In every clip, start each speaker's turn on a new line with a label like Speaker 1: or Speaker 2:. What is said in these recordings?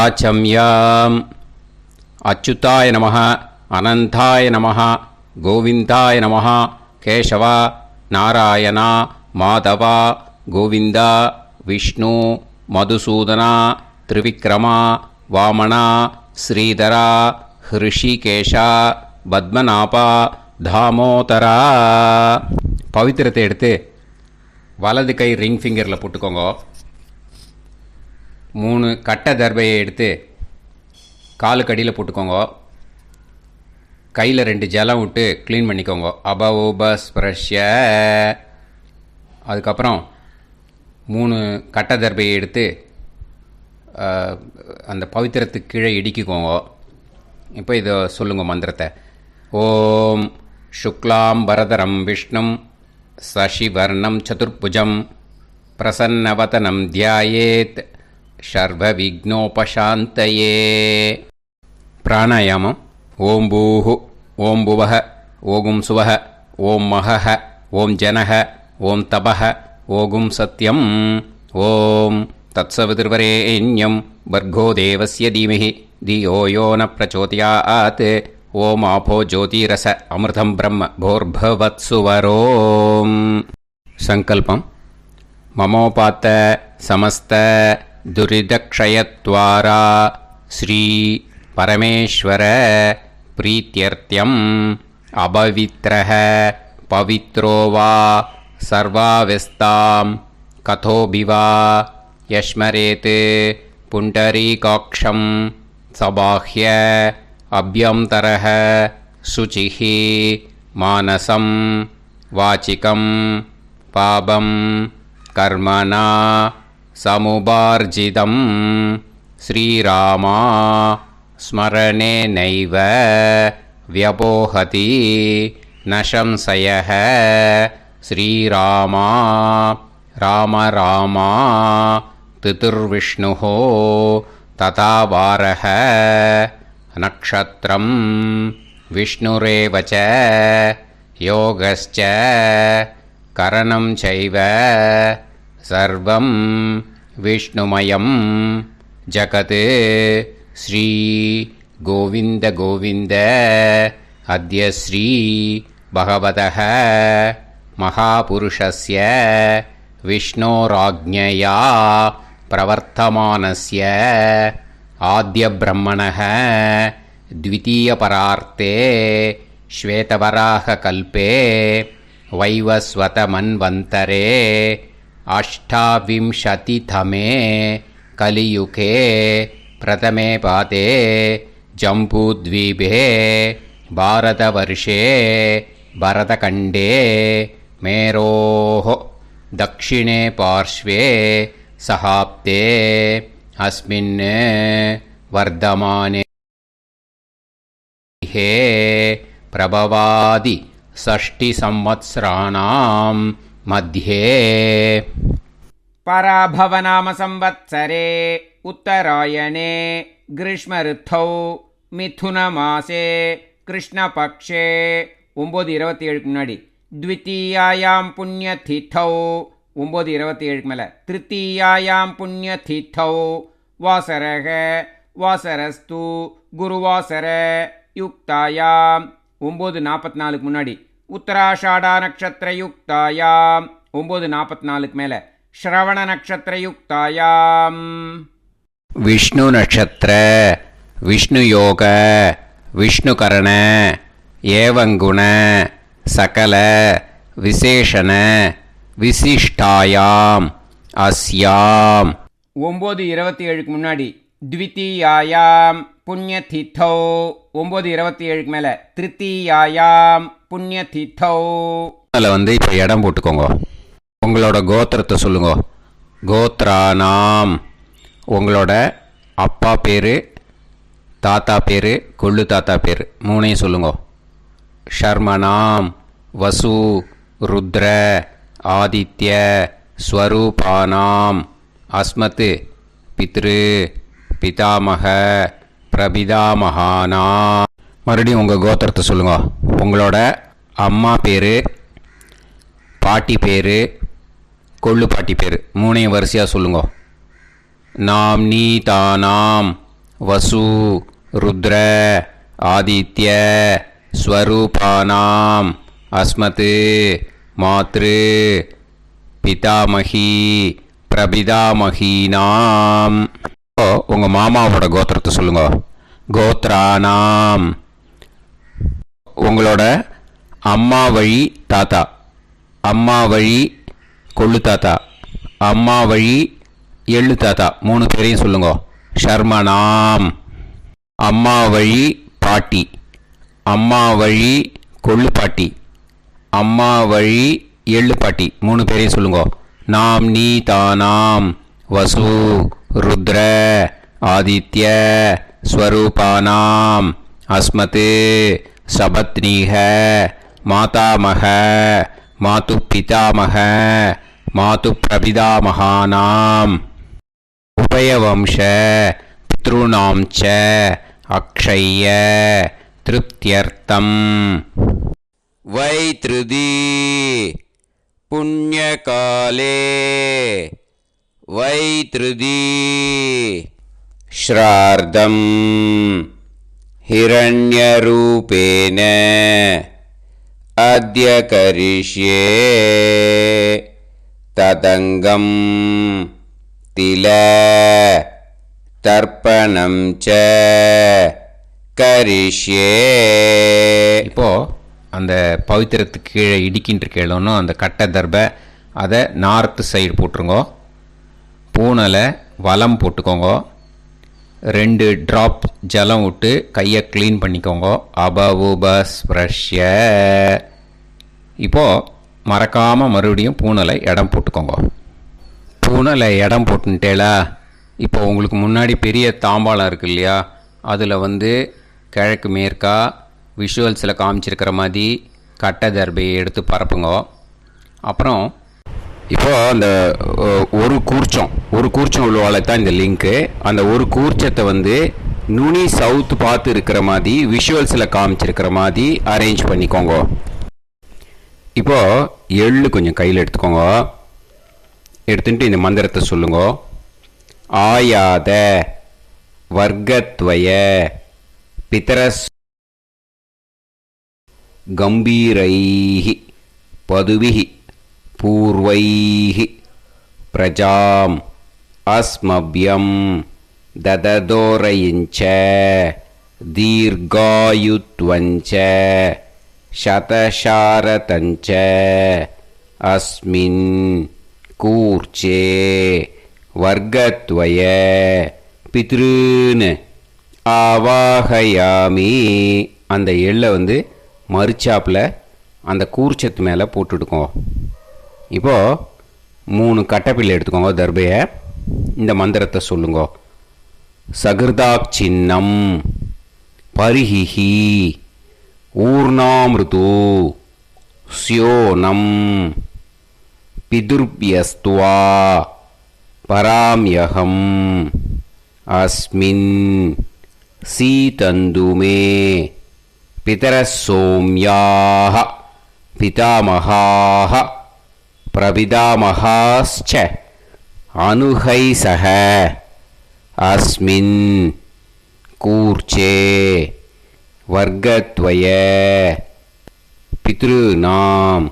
Speaker 1: ஆச்சம்யாம். அச்சுதாய நமः, அனந்தாய நமः, கோவிந்தாய நமः, கேசவா, நாராயணா, மாதவா, கோவிந்தா, விஷ்ணு, மதுசூதனா, திரிவிக்ரமா, வாமனா, ஸ்ரீதரா, ஹிருஷிகேஷா, பத்மநாபா, தாமோதரா. பவித்திரத்தை எடுத்து வலது கை ரிங் ஃபிங்கரில் போட்டுக்கோங்க. 3 கட்டை தர்பையை எடுத்து காலுக்கடியில் போட்டுக்கோங்க. கையில் 2 ஜலம் விட்டு க்ளீன் பண்ணிக்கோங்க. அபவோபஸ்பிரஷ்ய. அதுக்கப்புறம் 3 கட்டை தர்பையை எடுத்து அந்த பவித்திரத்துக்கு கீழே இடிக்கிக்கோங்க. இப்போ இதை சொல்லுங்க மந்திரத்தை. ஓம் சுக்லாம் வரதரம் விஷ்ணும் சசிவர்ணம் சதுர்புஜம் பிரசன்னவதனம் தியாயேத் சர்வ விக்னோபசாந்தயே. பிராணாயாமம். ஓம் பூஹு, ஓம் புவஹ, ஓகும் சுவஹ, ஓம் மஹஹ, ஓம் ஜனஹ, ஓம் தபஹ, ஓகும் சத்யம். ஓம் தத்சவிதுர்வரேண்யம் பர்கோ தேவஸ்ய தீமஹி தியோ யோ ந பிரச்சோதயாத். ஓம் ஆபோ ஜோதிரச அமிர்தம் பிரம்ம போர்பவத்சுவரோம். சங்கல்பம். மமோபாத்த சமஸ்த துரிதக்ஷயத்வாரா ஸ்ரீ பரமேஸ்வர பிரீத்யர்த்தியம் அபவித்ரஹ பவித்ரோ வா சர்வாவஸ்தாம் கதோபிவா யஸ்மரேத் புண்டரீகாக்ஷம் சபாஹ்ய அப்யந்தரஹ சுசிஹ மானசம் வாசிகம் பாபம் கர்மணா சமுபார்ஜிதம் ஸ்ரீராமா ஸ்மரணேனைவ வ்யபோஹதி ந சம்சயः. ஸ்ரீராமா ராம ராமா திதிர்விஷ்ணுः ததா வாரः. நக்ஷத்ரம் விஷ்ணுரேவ ச யோகஸ்ச கரணம் சைவ சர்வம் விஷ்ணுமயம் ஜகத். ஸ்ரீ கோவிந்த கோவிந்த அத்ய ஸ்ரீ பகவதः மகாபுருஷஸ்ய விஷ்ணோராஜ்ஞயா பிரவர்த்தமானஸ்ய ஆத்ய பிரம்மணः த்விதீயபரார்த்தே ஸ்வேதவராக கல்பே வைவஸ்வத மன்வந்தரே அஷ்டாவிம்சதிதமே கலியுகே பிரதமே பாதே ஜம்பூத்வீபே பாரதவர்ஷே பரதகண்டே மேரோः தக்ஷிணே பார்ஷ்வே சஹாப்தே அஸ்மின் வர்தமானே ஹே பிரபவாதி ஷஷ்டி சம்வத்சராணாம் மத்யே.
Speaker 2: பராபவநாம சம்வத்சரே உத்தராயணே கிரீஷ்ம ருத்தௌ மிதுன மாசே கிருஷ்ணபக்ஷே 9:27 முன்னாடி த்விதீயாயாம் புண்ணியதிதௌ 9:27 மேலே திருத்தீயாயாம் புண்ணியதிதௌ வாசரக வாசரஸ்து குருவாசர யுக்தாயாம் 9:44 முன்னாடி உத்தராஷாடா நக்ஷத்திர யுக்தாயாம் 9:44 மேலே ஸ்ரவண நக்ஷத்திர யுக்தாயாம்.
Speaker 1: விஷ்ணு நட்சத்திர விஷ்ணு யோக விஷ்ணுகரண ஏவங்குண சகல விசேஷண விசிஷ்டாயாம் அஸ்யாம்
Speaker 2: 9:27 முன்னாடி த்விதீயாயாம் புண்ணியதிதௌ 9:27 மேலே திருத்தீயாயாம் புண்ணியதிதௌ.
Speaker 1: அதில் இப்போ இடம் போட்டுக்கோங்க. உங்களோட கோத்திரத்தை சொல்லுங்க. கோத்ரானாம் உங்களோட அப்பா பேர், தாத்தா பேர், கொள்ளு தாத்தா பேர் 3ஐயும் சொல்லுங்க. ஷர்மனாம் வசு ருத்ர ஆதித்ய ஸ்வரூபானாம் அஸ்மத் பித்ரு பிதாமக பிரபிதாமகானா. மறுபடியும் உங்கள் கோத்திரத்தை சொல்லுங்க. உங்களோட அம்மா பேர், பாட்டி பேர், கொள்ளு பாட்டி பேர் 3ஐயும் வரிசையாக சொல்லுங்க. நாம் நீ தானாம் வசு ருத்ர ஆதித்ய ஸ்வரூபானாம் அஸ்மத் மாத்ரு பிதாமகி பிரபிதாமகீனாம். உங்கள் மாமாவோட கோத்திரத்தை சொல்லுங்க. கோத்ரானாம். உங்களோட அம்மா வழி தாத்தா, அம்மா வழி கொள்ளு தாத்தா, அம்மா வழி எள்ளு தாத்தா 3 பேரையும் சொல்லுங்க. ஷர்மனாம். அம்மா வழி பாட்டி, அம்மா வழி கொள்ளு பாட்டி, அம்மா வழி எள்ளு பாட்டி 3 பேரையும் சொல்லுங்க. நாம் நீ தானாம் வசு ருத்ர ஆதித்ய ஸ்வரூபானாம் அஸ்மத் சபத்னீஹ மாதாமக மாது பிதாமக மாது பிரபிதாமகானாம் உபயவம்ச பித்ருணாம் ச அக்ஷய்ய திருப்தியர்த்தம். வைத்ருதி புண்ணியகாலே வைத்ருதி ஸ்ரார்த்தம் हिरण्यरूपेण अद्य करिष्ये तदङ्गं तिल तर्पणं च करिष्ये. இப்போ அந்த பவித்திரத்துக்கு கீழே இடிக்கின்ற கேளோன்னு அந்த கட்டை தர்பை அதை நார்த்து சைடு போட்டுருங்கோ. பூனலை வலம் போட்டுக்கோங்க. 2 ட்ராப் ஜலம் விட்டு கையை க்ளீன் பண்ணிக்கோங்க. அபவுபஸ்ப்ரஷ்ய. இப்போது மறக்காமல் மறுபடியும் பூனலை இடம் போட்டுக்கோங்க. பூனலை இடம் போட்டுட்டேலா. இப்போ உங்களுக்கு முன்னாடி பெரிய தாம்பாளம் இருக்கு இல்லையா, அதில் கிழக்கு மேற்கா விஷுவல்ஸில் காமிச்சிருக்கிற மாதிரி கட்டை தர்பையை எடுத்து பரப்புங்க. அப்புறம் இப்போது அந்த ஒரு கூர்ச்சம் உள்ளவாளை தான் இந்த லிங்க்கு. அந்த ஒரு கூர்ச்சத்தை நுனி சவுத்து பார்த்து இருக்கிற மாதிரி விஷுவல்ஸில் காமிச்சிருக்கிற மாதிரி அரேஞ்ச் பண்ணிக்கோங்க. இப்போது எள்ளு கொஞ்சம் கையில் எடுத்துக்கோங்க. எடுத்துட்டு இந்த மந்திரத்தை சொல்லுங்க. ஆயாத வர்க்கத்வய பிதரஸ் கம்பீரைஹி பதுவிஹி பூர்வைஹி பிரஜாம் அஸ்மப்யம் தததோரயிஞ்ச தீர்காயுத்வஞ்ச சதசாரதஞ்ச அஸ்மின் கூர்ச்சே வர்க்கத்வய பித்ருன்னு ஆவாகயாமி. அந்த எள்ளை மறுச்சாப்பில் அந்த கூர்ச்சத்து மேலே போட்டுடுக்கோங்க. இப்போது 3 கட்டைப்பிள்ளை எடுத்துக்கோங்க தர்பையை. இந்த மந்திரத்தை சொல்லுங்க. சகிருதாக் சின்னம் பரிஹிஹி ஊர்ணாமிருதோ ஸ்யோனம் பிதுர்பியஸ்துவா பராம்யகம் அஸ்மின் சீதந்துமே பிதரசோம்யாஹ பிதாமகாஹ பிரபிதாமகாஸ்ச அனுகைசஹ அஸ்மின் கூர்ச்சே வர்க்கத்வய பித்ருநாம்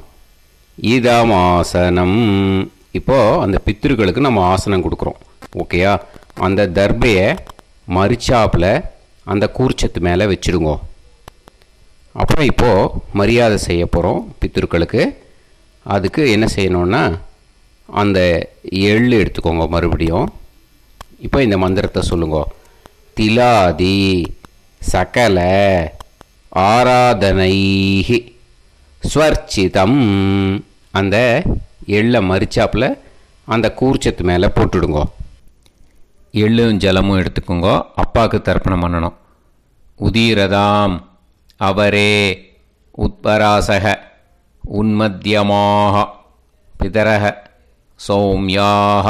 Speaker 1: இதமாசனம். இப்போது அந்த பித்ருக்களுக்கு நம்ம ஆசனம் கொடுக்குறோம். ஓகேயா? அந்த தர்பையை மறிச்சாப்பில் அந்த கூர்ச்சத்து மேலே வச்சுடுங்க. அப்புறம் இப்போது மரியாதை செய்ய போகிறோம் பித்ருக்களுக்கு. அதுக்கு என்ன செய்யணுன்னா அந்த எள்ளு எடுத்துக்கோங்க மறுபடியும். இப்போ இந்த மந்திரத்தை சொல்லுங்க. திலாதி சகல ஆராதனைஹி ஸ்வர்ச்சிதம். அந்த எள்ளை மறிச்சாப்பில் அந்த கூர்ச்சத்து மேலே போட்டுடுங்க. எள்ளும் ஜலமும் எடுத்துக்கோங்க. அப்பாவுக்கு தர்ப்பணம் பண்ணணும். உதீரதாம் அவரே உத்பராசக உன்மத்தியமாக பிதரக சௌமியாக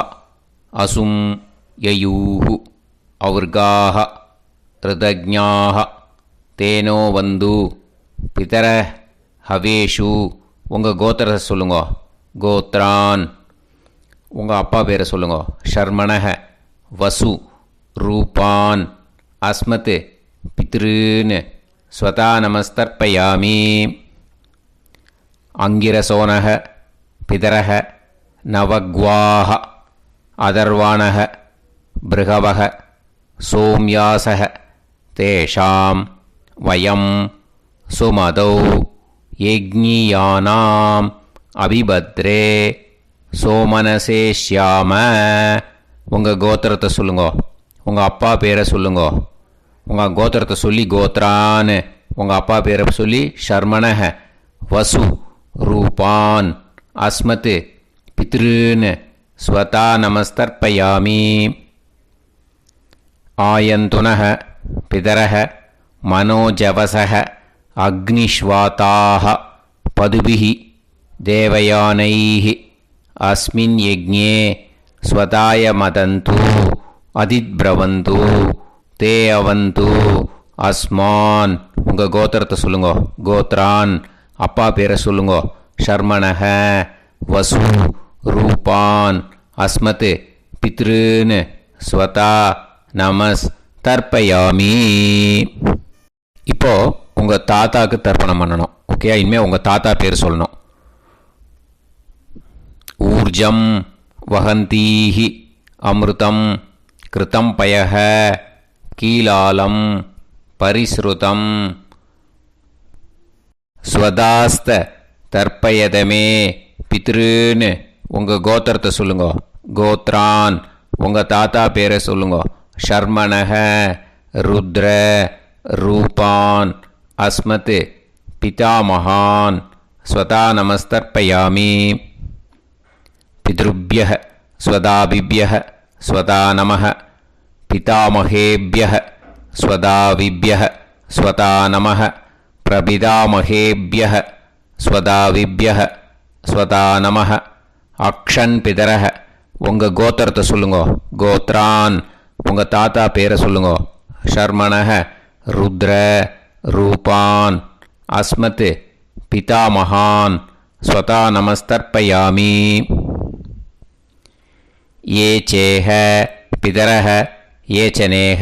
Speaker 1: அசும் யயூஹு அவர்காக ரிதஜ்ஞாக தேனோ வந்து பிதர ஹவேஷு. உங்கள் கோத்திரத்தை சொல்லுங்க. கோத்ரான். உங்கள் அப்பா பேரை சொல்லுங்க. ஷர்மணக வசு ரூபான் அஸ்மத் பித்ருன் ஸ்வதா நமஸ்தர்ப்பயாமி. அங்கிரசோனக பிதரக நவக்வாஹ அதர்வாணக பிருகவக சோம்யாசக தேஷாம் வயம் சுமதௌ யஜ்ஞியானாம் அபிபத்ரே சோமனசேஷ்யாம. உங்கள் கோத்திரத்தை சொல்லுங்கோ, உங்கள் அப்பா பேரை சொல்லுங்கோ. உங்கள் கோத்திரத்தை சொல்லி கோத்ரான்னு, உங்கள் அப்பா பேரை சொல்லி ஷர்மணக வசு ரூபான் அஸ்மத் பித்ருன் ஸ்வதா நமஸ்தர்ப்பயாமி. ஆயந்துனக பிதரக மனோஜவசக அக்னிஷ்வாதாக பதுபிஹி தேவயானைः அஸ்மின் யஜ்ஞே ஸ்வதாய மதந்து அதித்ப்ரவந்து தே அவது அஸ்மான். உங்கள் கோத்திரத்தை சொல்லுங்கோ, கோத்ரான் அப்பா பேரை சொல்லுங்கோ. ஷர்மணக வசு ரூபான் அஸ்மத் பித்ருன் ஸ்வதா நமஸ் தர்ப்பயாமி. இப்போ உங்கள் தாத்தாக்கு தர்ப்பணம் பண்ணணும். ஓகே, இனிமேல் உங்கள் தாத்தா பேர் சொல்லணும். ஊர்ஜம் வஹந்தீஹி அமிர்தம் கிருதம் பயஹ கீலாலம் பரிஸ்ருதம் ஸ்வதாஸ்த தர்ப்பயதமே பித்ருன்னு. உங்கள் கோத்திரத்தை சொல்லுங்க, கோத்ரான் உங்கள் தாத்தா பேரை சொல்லுங்க. ஷர்மணக ருத்ர ரூபான் அஸ்மத் பிதாமகான் ஸ்வதா நமஸ்தர்ப்பயாமி. பித்ருப்யः ஸ்வதாபிப்யः ஸ்வதா நமः பிதாமகேப்யः ஸ்வதாவிப்யः ஸ்வதா நமः பிரபிதாமகேப்யः ஸ்வதாவிப்யः ஸ்வதா நமः. அக்ஷன் பிதரः உங்கள் கோத்திரத்தை சொல்லுங்கோ, கோத்ரான் உங்கள் தாத்தா பேரை சொல்லுங்கோ. ஷர்மணக ருத்ர ரூபான் அஸ்மத் பிதாமகான் ஸ்வதா நமஸ்தர்ப்பயாமி. ये चेह पितरः ये चनेह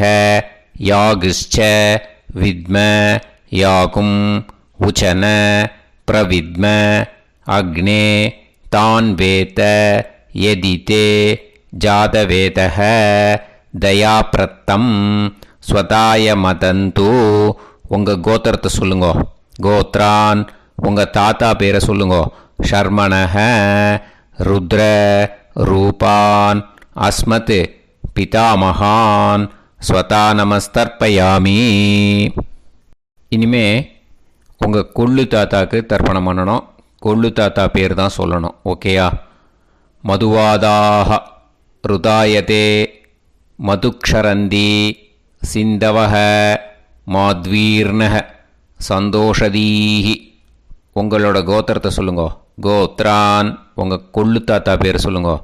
Speaker 1: यागश्च विद्म याकुं उचन प्रविद्म अग्ने तान् वेत यदिते जातवेतः दयाप्रत्तं स्वताय मदन्तु. உங்கள் கோத்திரத்தை சொல்லுங்கோ, கோத்ரான் உங்கள் தாத்தா பேரை சொல்லுங்கோ. ஷர்மணக ருத்ர ரூபான் அஸ்மத் பிதாமகான் ஸ்வதா நமஸ்தர்ப்பயாமி. இனிமே உங்கள் கொள்ளு தாத்தாக்கு தர்ப்பணம் பண்ணணும். கொள்ளு தாத்தா பேர் தான் சொல்லணும். ஓகேயா? மதுவாதாக ருதாயதே மதுக்ஷரந்தி சிந்தவக மாத்வீர்ணக சந்தோஷதீஹி. உங்களோட கோத்திரத்தை சொல்லுங்கோ, கோத்ரான் உங்கள் கொள்ளு தாத்தா பேர் சொல்லுங்கோ.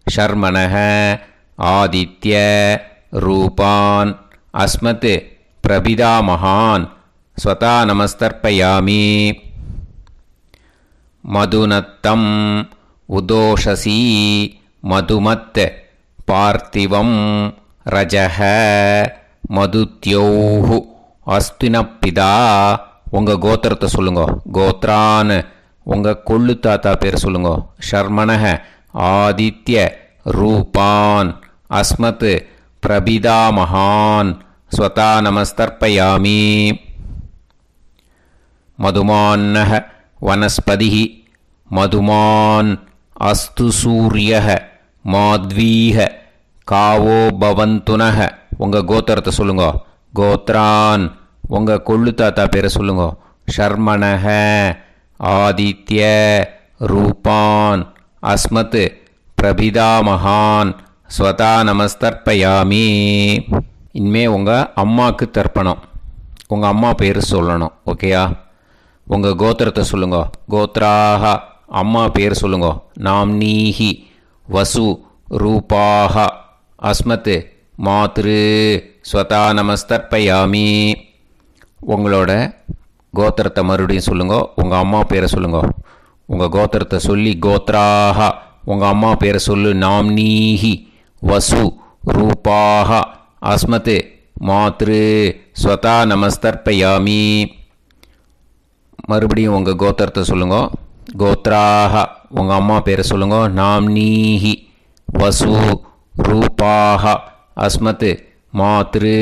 Speaker 1: ஷர்மணக ஆதித்ய ரூபான் அஸ்மத் பிரபிதாமகான் ஸ்வதா நமஸ்தர்ப்பயாமி. மதுநத்தம் உதோஷசி மதுமத் பார்த்திவம் ரஜஹ மதுத்யோஹு அஸ்தினப்பிதா. உங்கள் கோத்திரத்தை சொல்லுங்கோ, கோத்ரான் உங்கள் கொள்ளு தாத்தா பேர் சொல்லுங்கோ. ஷர்மணக ஆதித்ய ரூபான் அஸ்மத் பிரபிதாமகான் ஸ்வதா நமஸ்தர்ப்பயாமி. மதுமான்னக வனஸ்பதிஹி மதுமான் அஸ்து சூரியः மாத்வீஹ காவோ பவந்துனக. உங்கள் கோத்திரத்தை சொல்லுங்கோ, கோத்ரான் உங்கள் கொள்ளு தாத்தா பேரை சொல்லுங்கோ. ஷர்மணக ஆதித்ய ரூபான் அஸ்மத் பிரபிதாமகான் ஸ்வதா நமஸ்தர்ப்பயாமி. இனிமே உங்கள் அம்மாவுக்கு தர்ப்பணம். உங்கள் அம்மா பேர் சொல்லணும். ஓகேயா? உங்கள் கோத்திரத்தை சொல்லுங்கோ, கோத்ராக அம்மா பேர் சொல்லுங்கோ. நாம்னீஹி வசு ரூபாக அஸ்மத் மாத்ரு ஸ்வதா நமஸ்தர்ப்பயாமி. உங்களோட கோத்திரத்தை மறுபடியும் சொல்லுங்கோ, உங்கள் அம்மா பேரை சொல்லுங்கோ. உங்கள் கோத்திரத்தை சொல்லி கோத்ராக உங்கள் அம்மா பேரை சொல்லு. நாம்னீஹி வசு ரூபாக அஸ்மத் மாத்ரு ஸ்வதா நமஸ்தர்ப்பயாமி. மறுபடியும் உங்கள் கோத்திரத்தை சொல்லுங்க. கோத்ராக உங்கள் அம்மா பேரை சொல்லுங்க. நாம்னீஹி வசு ரூபாக அஸ்மத் மாத்ரு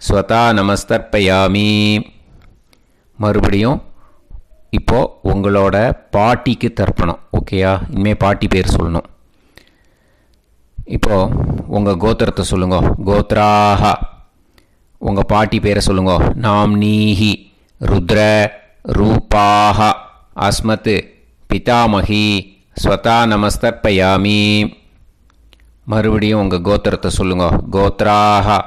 Speaker 1: ஸ்வதா நமஸ்தர்ப்பயாமி. மறுபடியும் இப்போது உங்களோட பாட்டிக்கு தர்ப்பணம். ஓகேயா? இனிமேல் பாட்டி பேர் சொல்லணும். இப்போது உங்கள் கோத்திரத்தை சொல்லுங்க. கோத்ராக உங்கள் பாட்டி பேரை சொல்லுங்க. நாம்னீஹி ருத்ர ரூபாக அஸ்மத் பிதாமகி ஸ்வதா நமஸ்தர்ப்பயாமி. மறுபடியும் உங்கள் கோத்திரத்தை சொல்லுங்க. கோத்ராக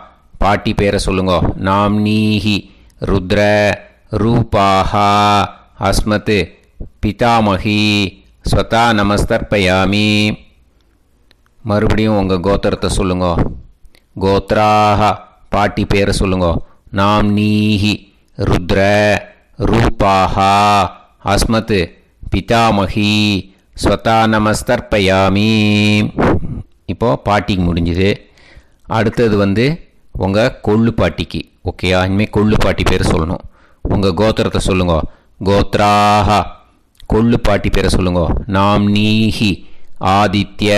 Speaker 1: பாட்டி பேரை சொல்லுங்க. நாம்னீஹி ருத்ர ரூபாக அஸ்மத் பிதாமகி ஸ்வதா நமஸ்தர்ப்பயாமி. மறுபடியும் உங்கள் கோத்திரத்தை சொல்லுங்க. கோத்ராக பாட்டி பேரை சொல்லுங்க. நாம்னீஹி ருத்ர ரூபாக அஸ்மத் பிதாமகி ஸ்வதா நமஸ்தர்ப்பயாமி. இப்போது பாட்டிக்கு முடிஞ்சுது. அடுத்தது உங்கள் கொள்ளு பாட்டிக்கு. ஓகேயா? இனிமேல் கொள்ளு பாட்டி பேர் சொல்லணும். உங்கள் கோத்திரத்தை சொல்லுங்க. கோத்ராக கொள்ளு பாட்டி பேரை சொல்லுங்க. நாம்னீஹி ஆதித்ய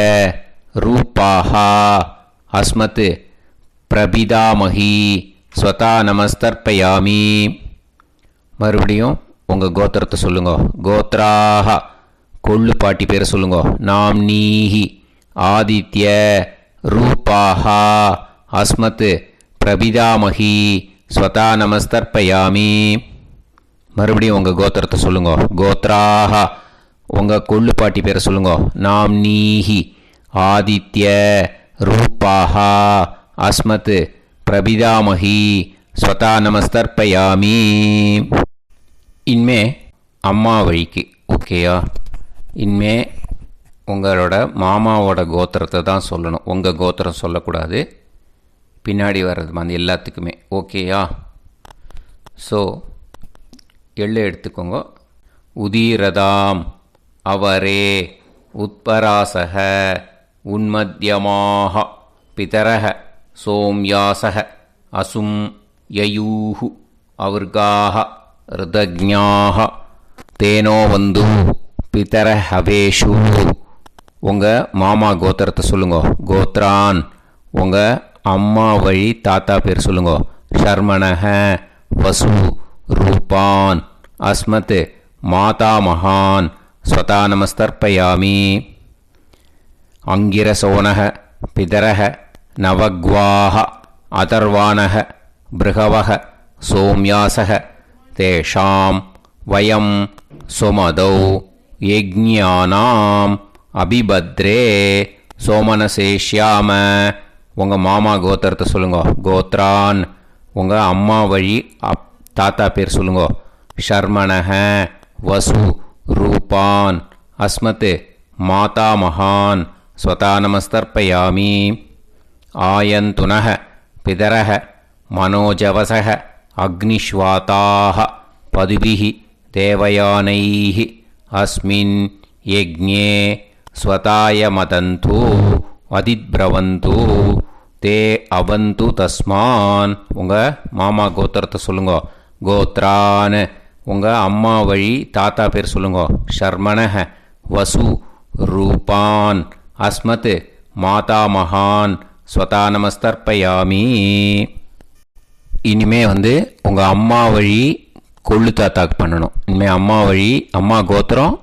Speaker 1: ரூபாக அஸ்மத் பிரபிதாமகி ஸ்வதா நமஸ்தர்ப்பயாமி. மறுபடியும் உங்கள் கோத்திரத்தை சொல்லுங்க. கோத்ராக கொள்ளு பாட்டி பேரை சொல்லுங்க. நாம்னீஹி ஆதித்ய ரூபாக அஸ்மத் பிரபிதாமகி ஸ்வதா நமஸ்தர்ப்பயாமி. மறுபடியும் உங்கள் கோத்திரத்தை சொல்லுங்க. கோத்ராக உங்கள் கொள்ளு பாட்டி பேரை சொல்லுங்க. நாம்னீஹி ஆதித்ய ரூபாக அஸ்மத் பிரபிதாமகி ஸ்வதா நமஸ்தர்ப்பயாமி. இனிமே அம்மா வழிக்கு. ஓகேயா? இனிமே உங்களோட மாமாவோட கோத்திரத்தை தான் சொல்லணும். உங்கள் கோத்திரம் சொல்லக்கூடாது. பின்னாடி வர்றது அந்த எல்லாத்துக்குமே. ஓகேயா? ஸோ எள்ளு எடுத்துக்கோங்க. உதீரதாம் அவரே உத்பராசக உன்மத்யமாக பிதரக சோம்யாசக அசும் யயூஹு அவர்காக ருதஜ்ஞாக தேனோ வந்து பிதர ஹவேஷு. உங்கள் மாமா கோத்திரத்தை சொல்லுங்க. கோத்ரான் உங்கள் அம்மா வழி தாத்தா பேர் சொல்லுங்க. ஷர்மணக வசு ரூபான் அஸ்மத் மாதா மகான் ஸ்வதா நமஸ்தர்ப்பயாமி. அங்கிரசோனக பிதரக நவக்வாக அதர்வானக பிருகவக சோம்யாசக தேஷாம் வயம் சுமதௌ யஜ்ஞானாம் அபிபத்ரே சோமனசேஷ்யாம. உங்கள் மாமா கோத்திரத்தை சொல்லுங்க. கோத்ரான் உங்கள் அம்மா வழி தாத்தா பேர் சொல்லுங்க. ஷர்மணக வசு ரூபான் அஸ்மத் மாதா மகான் ஸ்வதா நமஸ்தர்ப்பயாமி. ஆயந்துனக பிதரக மனோஜவசக அக்னிஷ்வாதாக பதுபிஹி தேவயானைஹி அஸ்மின் யஜ்ஞே ஸ்வதாய மதந்து அதித்பிரவந்து தே அவந்து தஸ்மான். உங்கள் மாமா கோத்திரத்தை சொல்லுங்க. கோத்ரான் உங்கள் அம்மா வழி தாத்தா பேர் சொல்லுங்க. ஷர்மணக வசு ரூபான் அஸ்மத் மாதா மகான் ஸ்வதா நமஸ்தர்ப்பயாமி. இனிமே உங்கள் அம்மா வழி கொள்ளு தாத்தாக்கு பண்ணணும். இனிமேல் அம்மா வழி அம்மா கோத்திரம்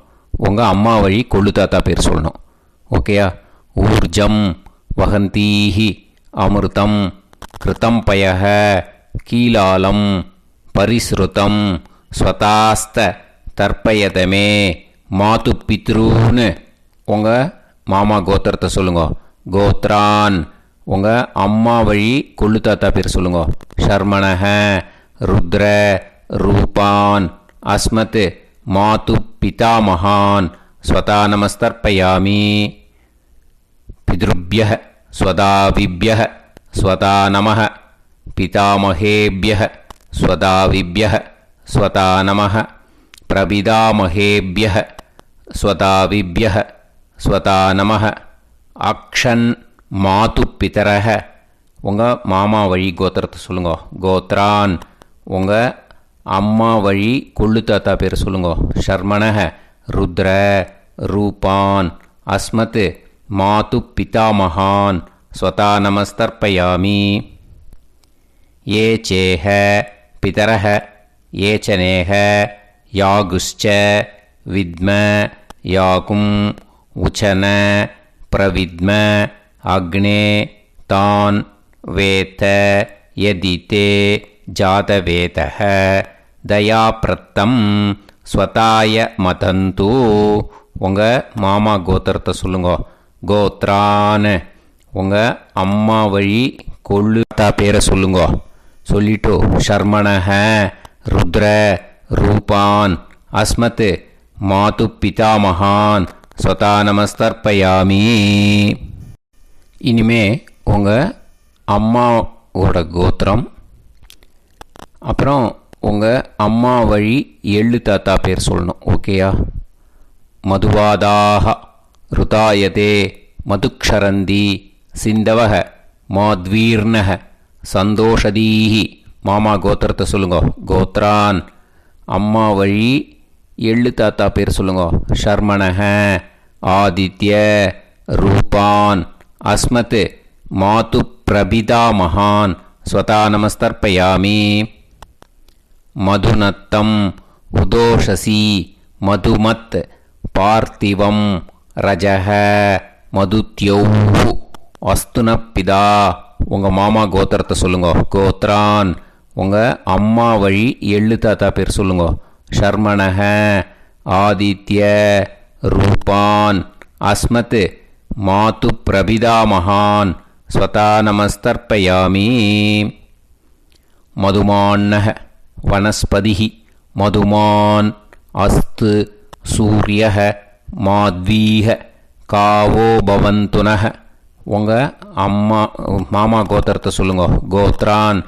Speaker 1: உங்கள் அம்மா வழி கொள்ளு தாத்தா பேர் சொல்லணும். ஓகேயா? ஊர்ஜம் வகந்தீஹி அமிர்தம் கிருதம் பயக கீலாலம் பரிஸ்ருதம் ஸ்வதாஸ்த தர்ப்பயதமே மாது பித்ரூன்னு. உங்கள் மாமா கோத்திரத்தை சொல்லுங்க. கோத்ரான் உங்கள் அம்மா வழி கொள்ளு தாத்தா பேர் சொல்லுங்க. ஷர்மணக ருத்ர ரூபான் அஸ்மத் மாது பிதாமகான் ஸ்வதா நமஸ்தர்ப்பயாமி. பித்ருப்யः ஸ்வதாவிப்யः ஸ்வதா நமः பிதாமகேப்யः ஸ்வதாவிப்யः ஸ்வதா நமः பிரபிதாமகேப்யः ஸ்வதாவிப்யः ஸ்வதா நமः அக்ஷன் மாது பிதரः உங்கள் மாமா வழி கோத்திரத்தை சொல்லுங்க. கோத்ரான். உங்கள் அம்மா வழி கொள்ளு தாத்தா பேர் சொல்லுங்க. ஷர்மணஹ ருத்ர ரூபான் அஸ்மத் மாது பிதாமகான் ஸ்வதா நமஸ்தர்ப்பயாமி. ये चेह पितरः ये च नेह यागुश्च विद्म याकुम् उचन प्रविद्म अग्ने तान् वेत्त यदिते जातवेतः दयाप्रत्तम् स्वताय मदन्तु. உங்கள் மாமா கோத்திரத்தை சொல்லுங்க. கோத்ரான். உங்கள் அம்மா வழி கொள்ளு தாத்தா பேரை சொல்லுங்க. சொல்லிட்டு ஷர்மணஹ ருத்ர ரூபான் அஸ்மத் மாது பிதாமகான் ஸ்வதா நமஸ்தர்ப்பயாமி. இனிமே உங்கள் அம்மாவோட கோத்திரம், அப்புறம் உங்கள் அம்மா வழி எள்ளு தாத்தா பேர் சொல்லணும். ஓகேயா? மதுவாதாக ருதாயதே மதுக்ஷரந்தி சிந்தவக மாத்வீர்ணக சந்தோஷதீஹி. மாமா கோத்திரத்தை சொல்லுங்க. கோத்ரான். அம்மா வழி எள்ளு தாத்தா பேர் சொல்லுங்க. ஷர்மணஹ ஆதித்ய ரூபான் அஸ்மத் மாது பிரபிதா மகான் ஸ்வதா நமஸ்தர்ப்பயாமி. மதுநத்தம் உதோஷசி மதுமத் பார்த்திவம் ரஜஹ மதுத்யௌஹு அஸ்துனப்பிதா. உங்கள் மாமா கோத்திரத்தை சொல்லுங்க. கோத்ரான். உங்கள் அம்மா வழி எள்ளு தாத்தா பேர் சொல்லுங்க. ஷர்மணஹ ஆதித்ய ரூபான் அஸ்மத் மாது பிரபிதா மகான் ஸ்வதா நமஸ்தர்ப்பயாமி. மதுமான்னஹ வனஸ்பதிஹி மதுமான் அஸ்து சூரியஹ மாத்வீஹ காவோ பவந்துனஹ. உங்கள் மாமா கோத்திரத்தை சொல்லுங்க. கோத்ரான்.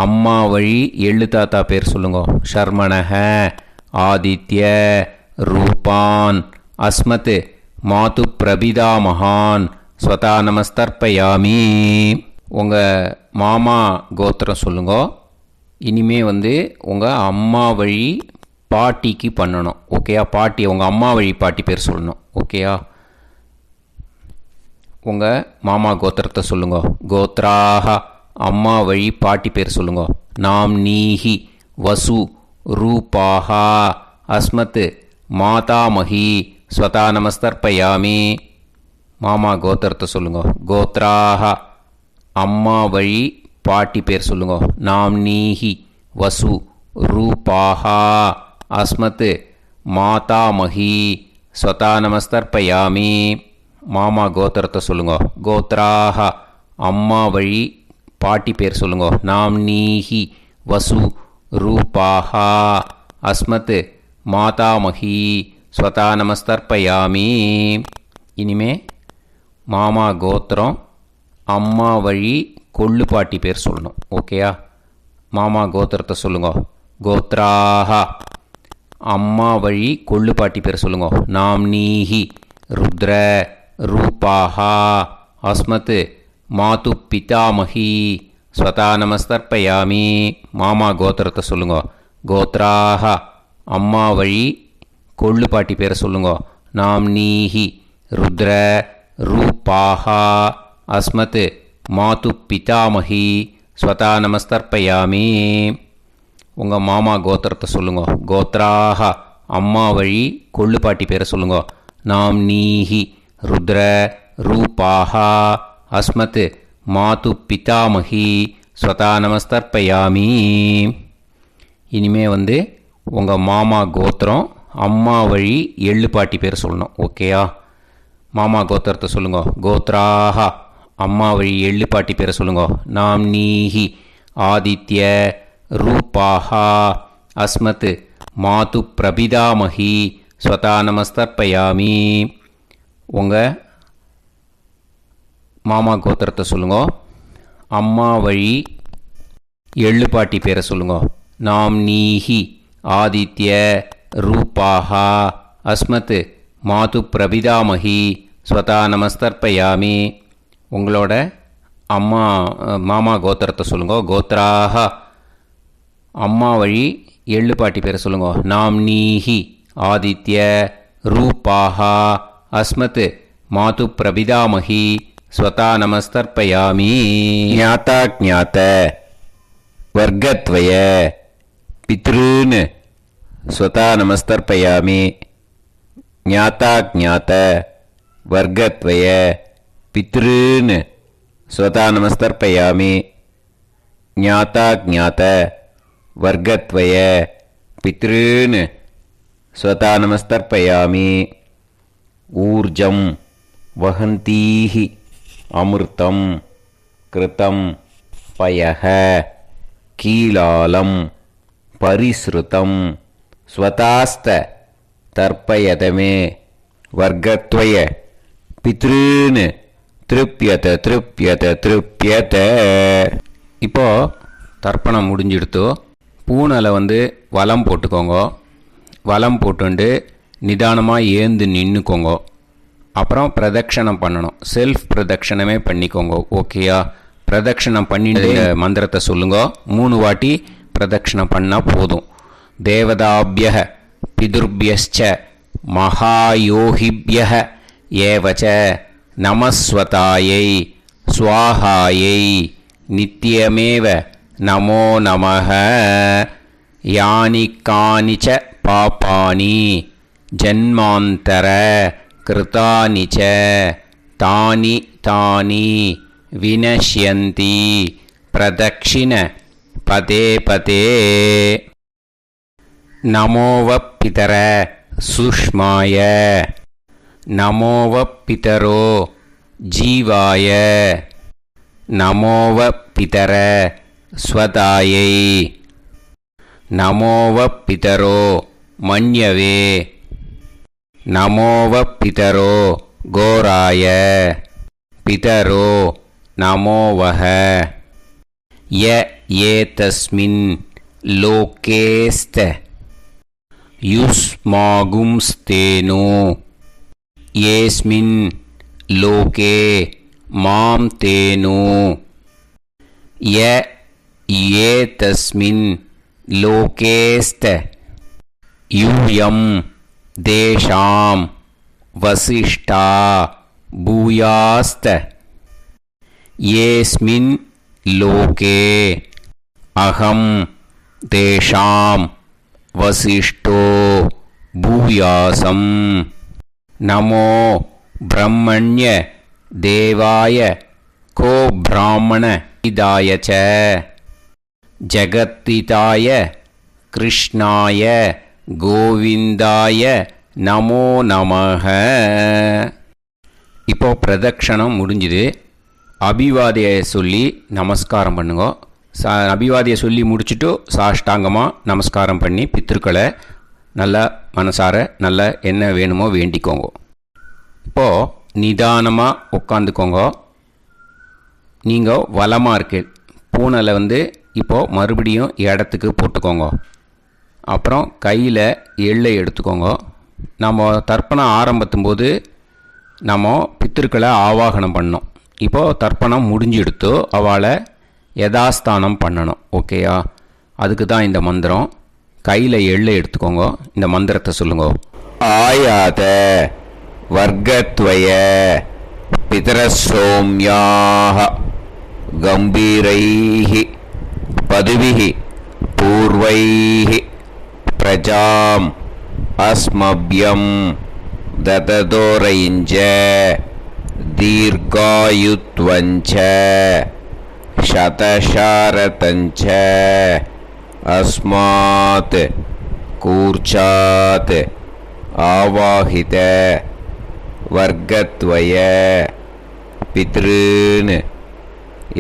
Speaker 1: அம்மா வழி எள்ளு தாத்தா பேர் சொல்லுங்க. ஷர்மணஹ ஆதித்ய ரூபான் அஸ்மத் மாது பிரபிதா மகான் ஸ்வதா நமஸ்தர்ப்பயாமி. உங்கள் மாமா கோத்திரம் சொல்லுங்க. இனிமே உங்கள் அம்மா வழி பாட்டிக்கு பண்ணணும். ஓகேயா? பாட்டி, உங்கள் அம்மா வழி பாட்டி பேர் சொல்லணும். ஓகேயா? உங்கள் மாமா கோத்திரத்தை சொல்லுங்க. கோத்ராக. அம்மா வழி பாட்டி பேர் சொல்லுங்க. நாம் நீஹி வசு ரூபாஹா அஸ்மத் மாதாமஹி ஸ்வதா நமஸ்தர்ப்பயாமி. மாமா கோத்திரத்தை சொல்லுங்க. கோத்ராக. அம்மா வழி பாட்டி பேர் சொல்லுங்க. நாம் நீஹி வசு ரூபாஹா அஸ்மத் மாதாமஹி ஸ்வதா நமஸ்தர்ப்பயாமி. மாமா கோத்திரத்தை சொல்லுங்க. கோத்ராக. அம்மா வழி பாட்டி பேர் சொல்லுங்க. நாம் நீஹி வசு ரூபாஹா அஸ்மத் மாதாமஹி ஸ்வதா நமஸ்தர்ப்பயாமி. இனிமே மாமா கோத்திரம் அம்மா வழி கொள்ளு பாட்டி பேர் சொல்லணும். ஓகேயா? மாமா கோத்திரத்தை சொல்லுங்க. கோத்ராக. அம்மா வழி கொள்ளு பாட்டி பேர் சொல்லுங்க. நாம் நீஹி ருத்ர ரூபாஹா அஸ்மத் மாது பிதாமஹி ஸ்வதா நமஸ்தர்ப்பயாமி. மாமா கோத்திரத்தை சொல்லுங்க. கோத்ராக. அம்மா வழி கொள்ளு பாட்டி பேரை சொல்லுங்க. நாம் நீஹி ருத்ர ரூபாஹா அஸ்மத் மாது பிதாமஹி ஸ்வதா நமஸ்தர்ப்பயாமி. உங்கள் மாமா கோத்திரத்தை சொல்லுங்க. கோத்ராக. அம்மா வழி கொள்ளு பாட்டி பேரை சொல்லுங்க. நாம் நீஹி ருத்ர ரூபாஹா அஸ்மத் மாது பிதாமஹி ஸ்வதா நமஸ்தர்ப்பயாமி. இனிமே உங்கள் மாமா கோத்திரம் அம்மா வழி எள்ளு பாட்டி பேர் சொல்லணும். ஓகேயா? மாமா கோத்திரத்தை சொல்லுங்க. கோத்ராக. அம்மா வழி எள்ளு பாட்டி பேரை சொல்லுங்க. நாம் நீஹி ஆதித்ய ரூபாஹா அஸ்மத் மாது பிரபிதாமஹி ஸ்வதா நமஸ்தர்ப்பயாமி. உங்கள் மாமா கோத்திரத்தை சொல்லுங்க. அம்மா வழி எள்ளு பாட்டி பேரை சொல்லுங்க. நாம் நீஹி ஆதித்ய ரூபாஹா அஸ்மத் மாது பிரபிதாமஹி ஸ்வதா நமஸ்தர்ப்பயாமி. உங்களோட அம்மா மாமா கோத்திரத்தை சொல்லுங்க. கோத்ராக அம்மா வழி எள்ளு பாட்டி பேரை சொல்லுங்க. நாம்னீஹி ஆதித்ய ரூபாக அஸ்மத் மாது பிரபிதாமகி ஸ்வதா நமஸ்தர்ப்பயாமி. ஞாதா ஞாத வர்க்கத்வய பித்ருன் ஸ்வதா நமஸ்தர்ப்பயாமி. ஞாதா ஞாத வர்க்கத்வய பித்ருன் ஸ்வதா நமஸ்தர்ப்பயாமி. ஞாதா ஞாத வர்க்கத்வய பித்ருன் ஸ்வதா நமஸ்தர்ப்பயாமி. ஊர்ஜம் வஹந்தீஹி அமிர்தம் கிருதம் பயஹ கீலாலம் பரிஸ்ருதம் ஸ்வதாஸ்த தர்ப்பயதமே. வர்க்கத்வய பித்ருன் திருப்யத திருப்யத திருப்யத. இப்போ தர்ப்பணம் முடிஞ்சிடுத்தோ. பூனலை வலம் போட்டுக்கோங்க. வலம் போட்டுண்டு நிதானமாக ஏந்து நின்றுக்கோங்க. அப்புறம் பிரதட்சணம் பண்ணணும். செல்ஃப் பிரதட்சணமே பண்ணிக்கோங்க. ஓகேயா? பிரதட்சணம் பண்ணிட்டு மந்திரத்தை சொல்லுங்க. 3 வாட்டி பிரதட்சணம் பண்ணால் போதும். தேவதாபிய பிதுர்பியச்ச மகாயோகிபிய ஏவச்ச நமஸ்வதாயை ஸ்வாஹாயை நித்யமேவ நமோ நமஹ. யானி கானிச்ச பாபானி ஜன்மாந்தர கிருதானி ச தானி தானி வினஷ்யந்தி பிரதக்ஷிண பதே பதே. நமோவ பிதர சுஷ்மாய நமோவ பிதரோ ஜீவாய நமோவ பிதர ஸ்வதாயை நமோவ பிதரோ மன்யவே நமோவ பிதரோ கோராய பிதரோ நமோவஹ. ய ஏதஸ்மின் லோகேஸ்த யுஸ்மாகும்ஸ்தேனோ ஏஸ்மின் லோகே மாம் தேனோ. ய ஏதஸ்மின் லோகேஸ்த யூயம் தேஷாம் வசிஷ்டா பூயாஸ்த. ஏஸ்மின் லோகே அகம் தேஷாம் வசிஷ்டோ பூயாசம். நமோ பிரம்மண்ய தேவாய கோ பிராமண இதாய ச ஜகத்திதாய கிருஷ்ணாய கோவிந்தாய நமோ நமஹ. இப்போ பிரதட்சணம் முடிஞ்சுது. அபிவாதியை சொல்லி நமஸ்காரம் பண்ணுங்க. அபிவாதியை சொல்லி முடிச்சுட்டு சாஷ்டாங்கமாக நமஸ்காரம் பண்ணி பித்திருக்களை நல்லா மனசார நல்லா என்ன வேணுமோ வேண்டிக்கோங்க. இப்போது நிதானமாக உட்காந்துக்கோங்க. நீங்கள் வலமாக இருக்கு பூனலை இப்போது மறுபடியும் இடத்துக்கு போட்டுக்கோங்க. அப்புறம் கையில் எள்ளை எடுத்துக்கோங்க. நம்ம தர்ப்பணம் ஆரம்பித்தும் போது நம்ம பித்திருக்களை ஆவாகனம் பண்ணோம். இப்போது தர்ப்பணம் முடிஞ்செடுத்து அவளை யதாஸ்தானம் பண்ணணும். ஓகேயா? அதுக்கு தான் இந்த மந்திரம். கையில் எள்ளை எடுத்துக்கோங்க. இந்த மந்திரத்தை சொல்லுங்க. ஆயாத வர்க்கத்வய பிதரசோம்யாக கம்பீரைஹி பதுவிஹி பூர்வைஹி பிரஜாம் அஸ்மப்யம் தததோரைஞ்ச தீர்காயுத்வஞ்ச சதசாரதஞ்ச அஸ்மாத் கூர்ச்சாத் ஆவாஹித வர்க்கத்வய பித்ருன்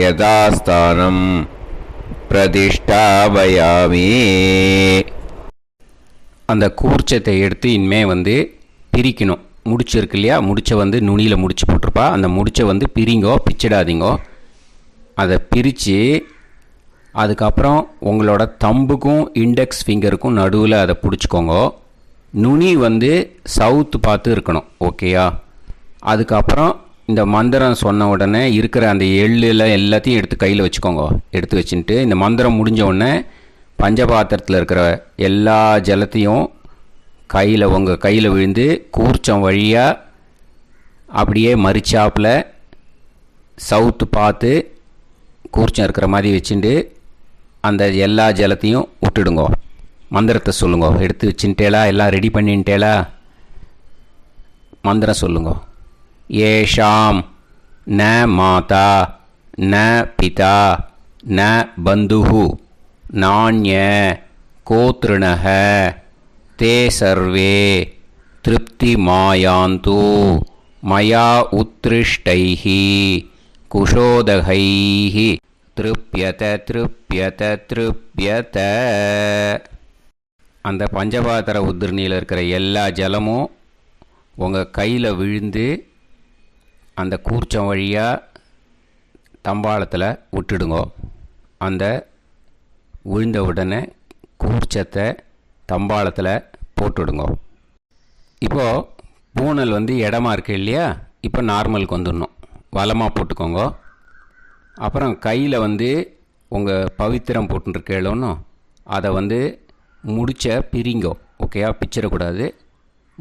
Speaker 1: யதாஸ்தானம் பிரதிஷ்டாபயாமி. அந்த கூர்ச்சத்தை எடுத்து இனிமே பிரிக்கணும். முடிச்சு இருக்கு இல்லையா? முடிச்சை நுனியில் முடிச்சு போட்டிருப்பா. அந்த முடிச்சை பிரிங்கோ, பிச்சிடாதீங்கோ. அதை பிரித்து அதுக்கப்புறம் உங்களோட தம்புக்கும் இண்டெக்ஸ் ஃபிங்கருக்கும் நடுவில் அதை பிடிச்சிக்கோங்க. நுனி சவுத்து பார்த்து இருக்கணும். ஓகேயா? அதுக்கப்புறம் இந்த மந்திரம் சொன்ன உடனே இருக்கிற அந்த எள்ளில் எல்லாத்தையும் எடுத்து கையில் வச்சுக்கோங்க. எடுத்து வச்சுட்டு இந்த மந்திரம் முடிஞ்ச உடனே பஞ்சபாத்திரத்தில் இருக்கிற எல்லா ஜலத்தையும் உங்கள் கையில் விழுந்து கூர்ச்சம் வழியாக அப்படியே மறிச்சாப்பில் சவுத்து பார்த்து கூர்ச்சம் இருக்கிற மாதிரி வச்சுட்டு அந்த எல்லா ஜலத்தையும் விட்டுடுங்கோ. மந்திரத்தை சொல்லுங்க. எடுத்து வச்சுட்டேலா? எல்லாம் ரெடி பண்ணிட்டேலா? மந்திரம் சொல்லுங்க. ஏஷாம் ந மாதா ந பிதா ந பந்துஹு நாண்ய கோத்ருணஹ தே சர்வே திருப்தி மாயாந்து மயா உத்ருஷ்டைஹி குஷோதகைஹி திருப்யத திருப்யத திருப்யத. அந்த பஞ்சபாத்திர உதிர்ணியில் இருக்கிற எல்லா ஜலமும் உங்கள் கையில் விழுந்து அந்த கூர்ச்சம் வழியாக தம்பாளத்தில் விட்டுடுங்க. அந்த விழுந்த உடனே கூர்ச்சத்தை தம்பாளத்தில் போட்டுடுங்க. இப்போது பூனல் இடமா இருக்கு இல்லையா? இப்போ நார்மலுக்கு வந்துடணும். வலமாக போட்டுக்கோங்க. அப்புறம் கையில் உங்கள் பவித்திரம் போட்டுருக்கேளோன்னு அதை முடிச்ச பிரிங்கோ. ஓகேயா? பிச்சிடக்கூடாது.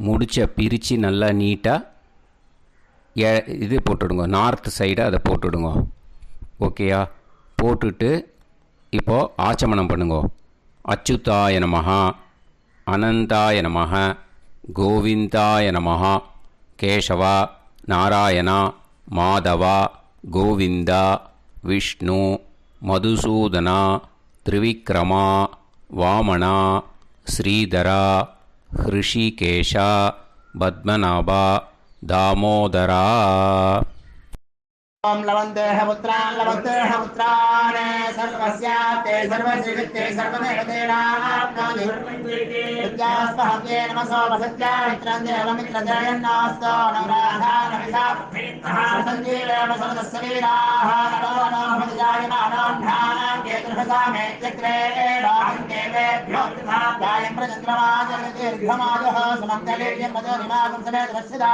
Speaker 1: முடிச்ச பிரித்து நல்லா நீட்டாக இது போட்டுடுங்க. நார்த் சைடை அதை போட்டுடுங்க. ஓகேயா? போட்டுட்டு இப்போது ஆச்சமனம் பண்ணுங்க. அச்சுதாய நமஹ, அனந்தாய நமஹ, கோவிந்தாய நமஹ, கேசவா, நாராயணா, மாதவா, கோவிந்தா, விஷ்ணு, மதுசூதனா, திரிவிக்ரமா, வாமனா, ஸ்ரீதரா, ஹிருஷிகேஷா, பத்மநாபா, தாமோதரா.
Speaker 3: ओम लवन्तेह पुत्रान् लवन्तेह पुत्रान् सर्वस्याते सर्वश्रीवित्ते सर्वदेवतेनाप्नोति विद्यास्पहते नमसो वसत्या मित्रं देवमित्रजयन्नास्तो नवराधानविषासञ्जीवेम सर्वस्य वीराः नमो नमः जायमानां केतुर्भसामे चक्रे देवेभ्यो गायं प्रचन्द्रमाजगदीर्घमाजः सुमङ्गलेयं मदोनिमागं समेत वत्सदा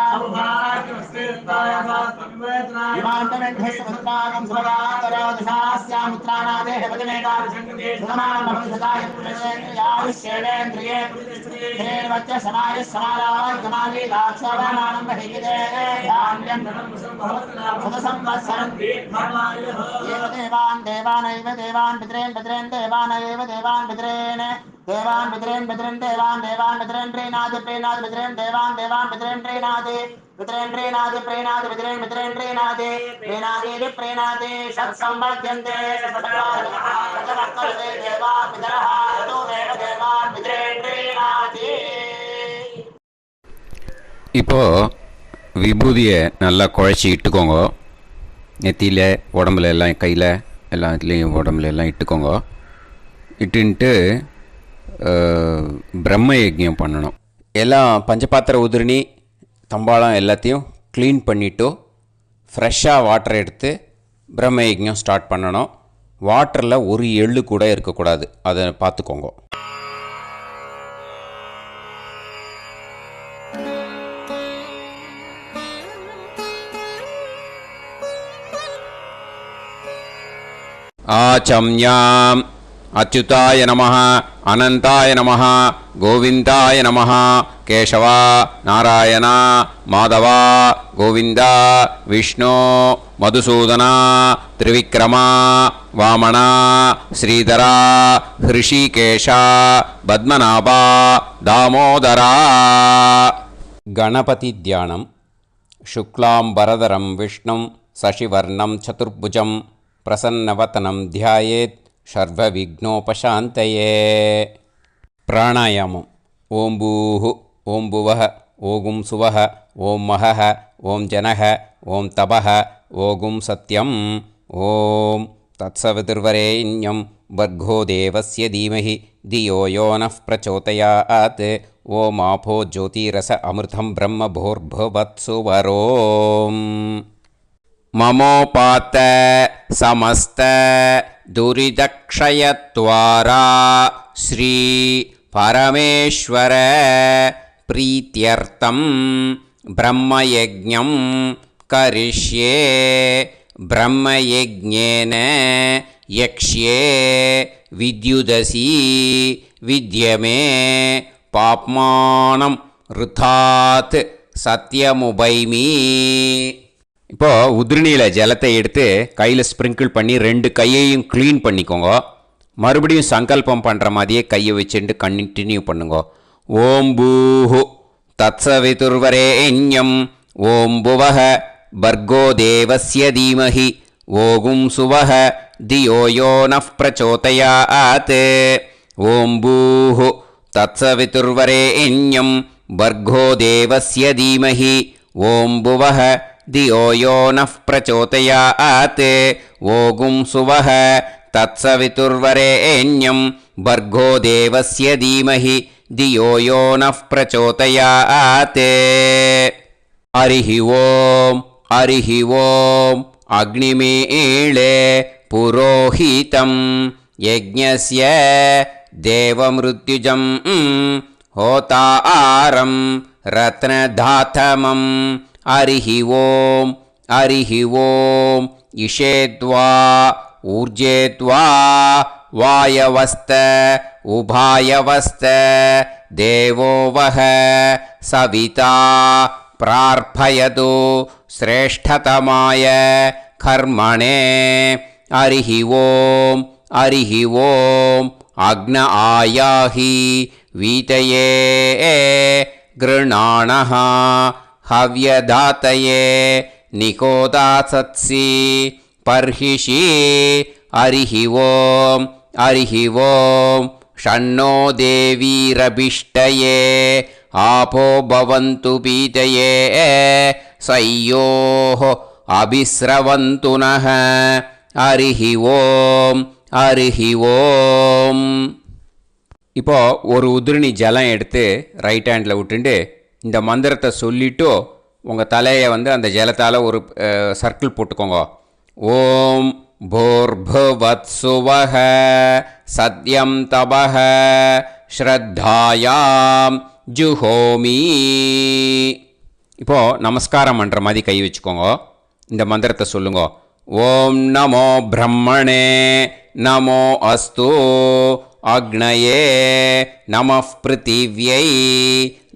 Speaker 3: विमानमेघस्वपुत्रागं सुभगातरोदशास्यामुत्राणादेह पदमेकाभिषङ्गते सुमानमभिसदायपुरेन्द्रिये हेर्वच्च समायः समारागमाली दाक्षावानानं बहिगिदे धान्यं सदसंवत्सरं एव देवानैव देवान् पितॄन् देवानैव देवान् पितॄन् देवान् पितॄन् देवान् पितॄन् प्रीणाति पितॄन् देवान् पितॄन् प्रीणाति पितॄन् प्रीणाति पितॄन् प्रीणाति प्रीणाति षट्संवर्ध्यन्ते देवा पितरः देवान् पितॄन् प्रीणाति.
Speaker 1: இப்போது விபூதியை நல்லா குழச்சி இட்டுக்கோங்க. நெத்தியில், உடம்புல எல்லாம், கையில் எல்லாத்துலேயும் உடம்புல எல்லாம் இட்டுக்கோங்க. இட்டுன்ட்டு பிரம்ம யஜ்ஞம் பண்ணணும். எல்லாம் பஞ்சபாத்திர உதிரணி தம்பாளம் எல்லாத்தையும் க்ளீன் பண்ணிவிட்டு ஃப்ரெஷ்ஷாக வாட்டர் எடுத்து பிரம்ம யஜ்ஞம் ஸ்டார்ட் பண்ணணும். வாட்டரில் ஒரு எள்ளு கூட இருக்கக்கூடாது. அதை பார்த்துக்கோங்க. ஆச்சம்யாம் அச்சுதாய நமஹ, அனந்தாய நமஹ, கோவிந்தாய நமஹ, கேசவா, நாராயணா, மாதவா, கோவிந்தா, விஷ்ணு, மதுசூதனா, திரிவிக்ரமா, வாமனா, ஸ்ரீதரா, ஹிருஷிகேஷா, பத்மநாபா, தாமோதரா. கணபதி தியானம். சுக்லாம்பரதரம் விஷ்ணும் சசிவர்ணம் சதுர்புஜம் பிரசன்னவதனம் தியாயேத் சர்வவிக்னோபசாந்தயே. பிராணாயாமம். ஓம் பூஹு, ஓம் புவஹ, ஓகும் சுவஹ, ஓம் மஹஹ, ஓம் ஜனஹ, ஓம் தபஹ, ஓகும் சத்யம். ஓம் தத்சவிதுர்வரேண்யம் வர்கோ தேவஸ்ய தீமஹி தியோ யோ நः பிரச்சோதயாத். ஓம் ஆபோ ஜோதிரஸ அமிர்தம் பிரம்ம பூர்புவத்சு வரோம். மமோபாத்த சமஸ்த துரிதக்ஷயத்வாரா ஸ்ரீ பரமேஸ்வர பிரீத்யர்த்தம் பிரம்மயஜ்ஞம் கரிஷ்யே பிரம்மயஜ்ஞேன யக்ஷ்யே வித்யுதசி வித்யமே பாப்மானம் ருதாத் சத்யமுபைமி. இப்போது உதிரணியில் ஜலத்தை எடுத்து கையில் ஸ்ப்ரிங்கிள் பண்ணி 2 கையையும் க்ளீன் பண்ணிக்கோங்க. மறுபடியும் சங்கல்பம் பண்ணுற மாதிரியே கையை வச்சுட்டு கண்டினியூ பண்ணுங்க. ஓம் பூஹு தத்சவிதுர்வரேண்யம் ஓம் புவஹ பர்கோ தேவஸ்ய தீமஹி ஓகும் சுவஹ தியோ யோ நஃப் பிரச்சோதயாத். ஓம் பூஹு தத்சவிதுர்வரேண்யம் பர்கோ தேவஸ்ய தீமஹி ஓம் புவஹ தியோ யோ நஃப் பிரச்சோதயாத். ஓகும் சுவஹ தத்சவிதுர்வரேண்யம் பர்கோ தேவஸ்ய தீமஹி தியோ யோ நஃப் பிரச்சோதயாத். ஹரிஹி ஓம் ஹரிஹி ஓம் அக்னிமீளே புரோஹிதம் யஜ்ஞஸ்ய தேவமிருத்யுஜம் ஹோதாரம் ரத்னதாதமம். ஹரிஹி ஓம் ஹரிஹி ஓம் இஷேத்வா ஊர்ஜேத்வா வாயவஸ்த உபாயவஸ்த தேவோ வஹ சவிதா பிரார்ப்பயது ஸ்ரேஷ்டதமாய கர்மணே. ஹரிஹி ஓம் ஹரிஹி ஓம் அக்ன ஆயாஹி வீதயே கிருணாணஹ ஹவ்யதாத்தயே நிகோதாசத்சி பர்ஹிஷி. ஹரிஹி ஓம் ஹரிஹி ஓம் ஷண்ணோ தேவீரபிஷ்டயே ஆபோ பவந்து பீதயே சய்யோஹ அபிஸ்ரவந்து நஹ. ஹரிஹி ஓம் ஹரிஹி ஓம். இப்போ ஒரு உதிரணி ஜலம் எடுத்து ரைட் ஹேண்டில் விட்டுண்டு இந்த மந்திரத்தை சொல்லிவிட்டு உங்கள் தலையை அந்த ஜலத்தால் ஒரு சர்க்கிள் போட்டுக்கோங்க. ஓம் பூர்புவத்சுவஹ சத்யம் தபஹ ஸ்ரத்தாயாம் ஜுஹோமி. இப்போது நமஸ்காரம் பண்ணுற மாதிரி கை வச்சுக்கோங்க. இந்த மந்திரத்தை சொல்லுங்க. ஓம் நமோ பிரம்மணே நமோ அஸ்து அக்னயே நமः பிருத்திவ்யை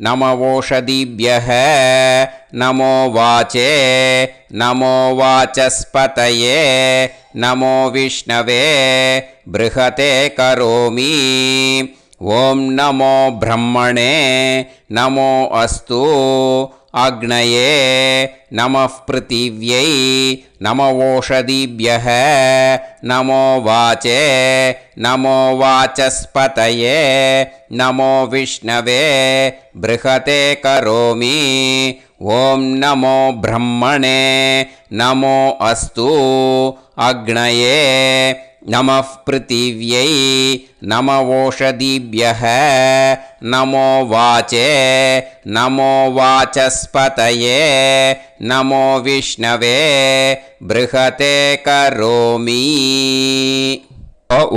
Speaker 1: நமவோஷதிभ्यः நமோ வாச்சே நமோ வாசஸ்பதயே நமோ விஷ்ணவே ப்ருஹதே கரோமி. ஓம் நமோ பிரம்மணே நமோ அஸ்து அக்னயே நமः பிருத்திவ்யை நமவோஷதிभ्यः நமோ வாச்சே நமோ வாசஸ்பதயே நமோ விஷ்ணவே ப்ருஹதே கரோமி. ஓம் நமோ பிரம்மணே நமோ அஸ்து அக்னயே நமः பிருத்திவ்யை நமவோஷதிभ्यः நமோ வாச்சே நமோ வாசஸ்பதயே நமோ விஷ்ணவே ப்ருஹதே கரோமி.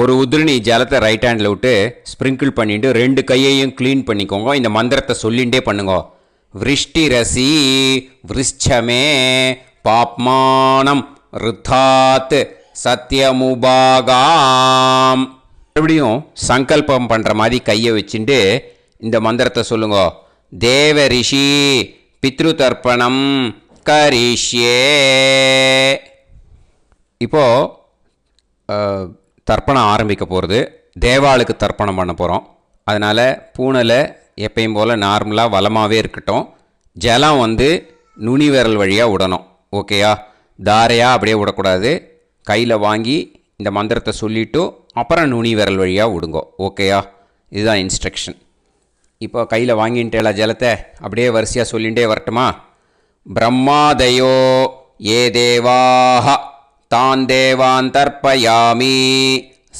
Speaker 1: ஒரு உதிரணி ஜலத்தை ரைட் ஹேண்டில் விட்டு ஸ்ப்ரிங்கிள் பண்ணிட்டு 2 கையையும் க்ளீன் பண்ணிக்கோங்க. இந்த மந்திரத்தை சொல்லிகிட்டே பண்ணுங்க. விருஷ்டிரசி விருஷ்சமே பாப்மானம் ருத்தாத் சத்யமுபாகாம். மறுபடியும் சங்கல்பம் பண்ணுற மாதிரி கையை வச்சுட்டு இந்த மந்திரத்தை சொல்லுங்க. தேவ ரிஷி பித்ரு தர்ப்பணம் கரிஷ்யே. இப்போது தர்ப்பணம் ஆரம்பிக்க போகிறது. தேவாளுக்கு தர்ப்பணம் பண்ண போகிறோம். அதனால் பூனலை எப்பயும் போல் நார்மலாக வளமாகவே இருக்கட்டும். ஜலம் நுனி விரல் வழியாக விடணும். ஓகேயா? தாரையாக அப்படியே விடக்கூடாது. கையில் வாங்கி இந்த மந்திரத்தை சொல்லிவிட்டு அப்புறம் நுனி விரல் வழியாக விடுங்க. ஓகேயா? இதுதான் இன்ஸ்ட்ரக்ஷன். இப்போ கையில் வாங்கிட்டேல ஜலத்தை அப்படியே வரிசையாக சொல்லிகிட்டே வரட்டுமா? பிரம்மாதயோ ஏ தேவாஹ தான் தேவான் தர்ப்பயாமி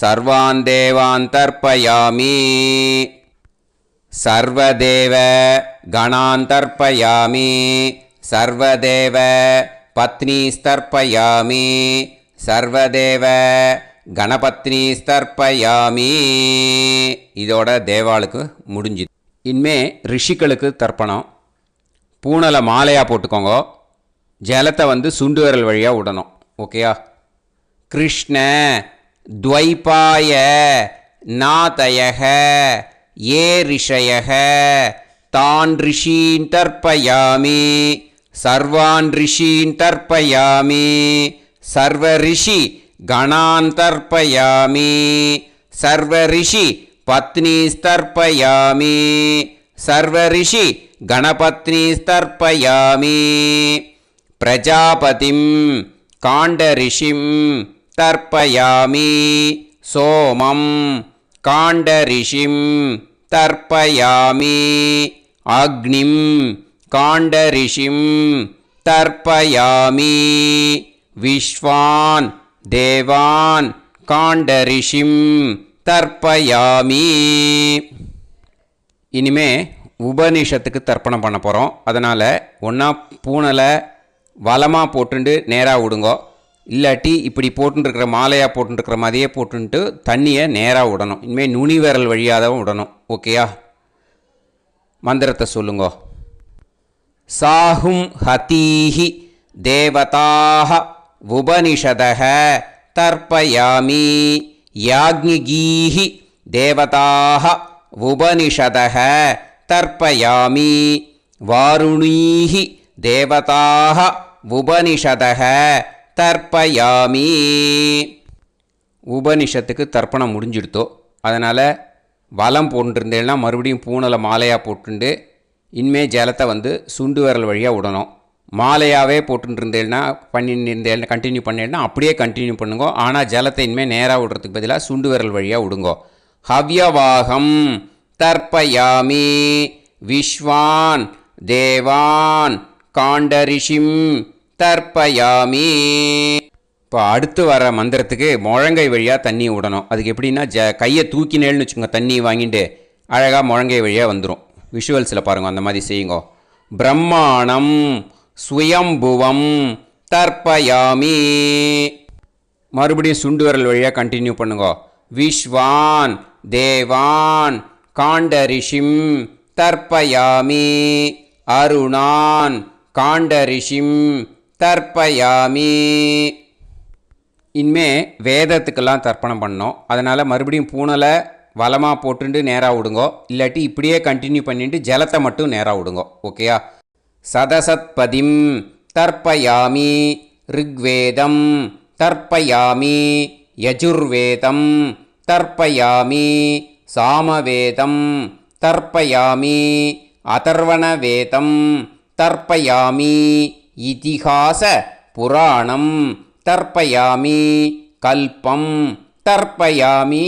Speaker 1: சர்வான் தேவான் தர்ப்பயாமி சர்வதேவ கணான் தர்ப்பயாமி சர்வதேவ பத்னீஸ்தர்ப்பயாமி சர்வதேவ கணபத்னீஸ்தர்ப்பயாமி. இதோட தேவாளுக்கு முடிஞ்சுது. இனிமே ரிஷிகளுக்கு தர்ப்பணம். பூனலை மாலையாக போட்டுக்கோங்க. ஜலத்தை வந்து சுண்டு விரல் வழியாக விடணும். ஓகேயா? கிருஷ்ண துவைபாய நாதயக ஏ ரிஷயக தான் ரிஷீன் தர்ப்பயாமி சர்வான் ரிஷீன் தர்ப்பயாமி சர்வ ரிஷி கணான் தர்ப்பயாமி சர்வ ரிஷி பத்னீஸ்தர்ப்பயாமி சர்வ ரிஷி கணபத்னீஸ்தர்ப்பயாமி பிரஜாபதிம் காண்டரிஷிம் தர்ப்பயாமி சோமம் காண்டரிஷிம் தர்ப்பயாமி அக்னிம் காண்டரிஷிம் தர்ப்பயாமி விஸ்வான் தேவான் காண்டரிஷிம் தர்ப்பயாமி. இனிமே உபனிஷத்துக்கு தர்ப்பணம் பண்ண போகிறோம். அதனால் ஒன்றா பூனலை வலமாக போட்டுண்டு நேராக விடுங்கோ, இல்லாட்டி இப்படி போட்டுருக்கிற மாலையாக போட்டுருக்கிற மாதிரியே போட்டுன்ட்டு தண்ணியை நேராக விடணும். இனிமேல் நுனி விரல் வழியாக தான் விடணும். ஓகேயா? மந்திரத்தை சொல்லுங்கோ. சாஹும் ஹதீஹி தேவதாக உபனிஷதக தர்ப்பயாமி யாக்ஞிகீஹி தேவதாக உபனிஷதக தர்ப்பயாமி வாருணீஹி தேவதாக உபனிஷதக தர்ப்பயாமி. உபனிஷத்துக்கு தர்ப்பணம் முடிஞ்சிடுத்தோ, அதனால் வலம் போட்டுருந்தேன்னா மறுபடியும் பூனலை மாலையாக போட்டுண்டு இனிமே ஜலத்தை வந்து சுண்டு விரல் வழியாக விடணும். மாலையாகவே போட்டுருந்தேன்னா பண்ணியிருந்தேன் கண்டினியூ பண்ணேன்னா அப்படியே கண்டினியூ பண்ணுங்கோ. ஆனால் ஜலத்தை இனிமேல் நேராக விடுறதுக்கு பதிலாக சுண்டு விரல் வழியாக விடுங்கோ. ஹவ்யவாகம் தர்ப்பயாமி விஸ்வான் தேவான் காண்டரிஷிம் தர்ப்பயாமி. இப்போ அடுத்து வர மந்திரத்துக்கு முழங்கை வழியாக தண்ணி விடணும். அதுக்கு எப்படின்னா கையை தூக்கினேன்னு வச்சுக்கோங்க, தண்ணி வாங்கிட்டு அழகாக முழங்கை வழியாக வந்துடும். விஷுவல்ஸில் பாருங்க, அந்த மாதிரி செய்யுங்கோ. பிரம்மாணம் சுயம்புவம் தர்ப்பயாமி. மறுபடியும் சுண்டு விரல் வழியாக கண்டினியூ பண்ணுங்கோ. விஸ்வான் தேவான் காண்டரிஷிம் தர்ப்பயாமி அருணான் காண்டரிஷிம் தர்ப்பயாமி. இனிமே வேதத்துக்கெல்லாம் தர்ப்பணம் பண்ணோம். அதனால் மறுபடியும் பூனலை வலமாக போட்டுண்டு நேராக விடுங்கோ, இல்லாட்டி இப்படியே கண்டினியூ பண்ணிட்டு ஜலத்தை மட்டும் நேராக விடுங்கோ. ஓகேயா? சதசத்பதிம் தர்ப்பயாமி ரிக்வேதம் தர்ப்பயாமி யஜுர்வேதம் தர்ப்பயாமி சாமவேதம் தர்ப்பயாமி அதர்வணவேதம் தர்ப்பயாமி இதிஹாச புராணம் தர்ப்பயாமி கல்பம் தர்ப்பயாமி.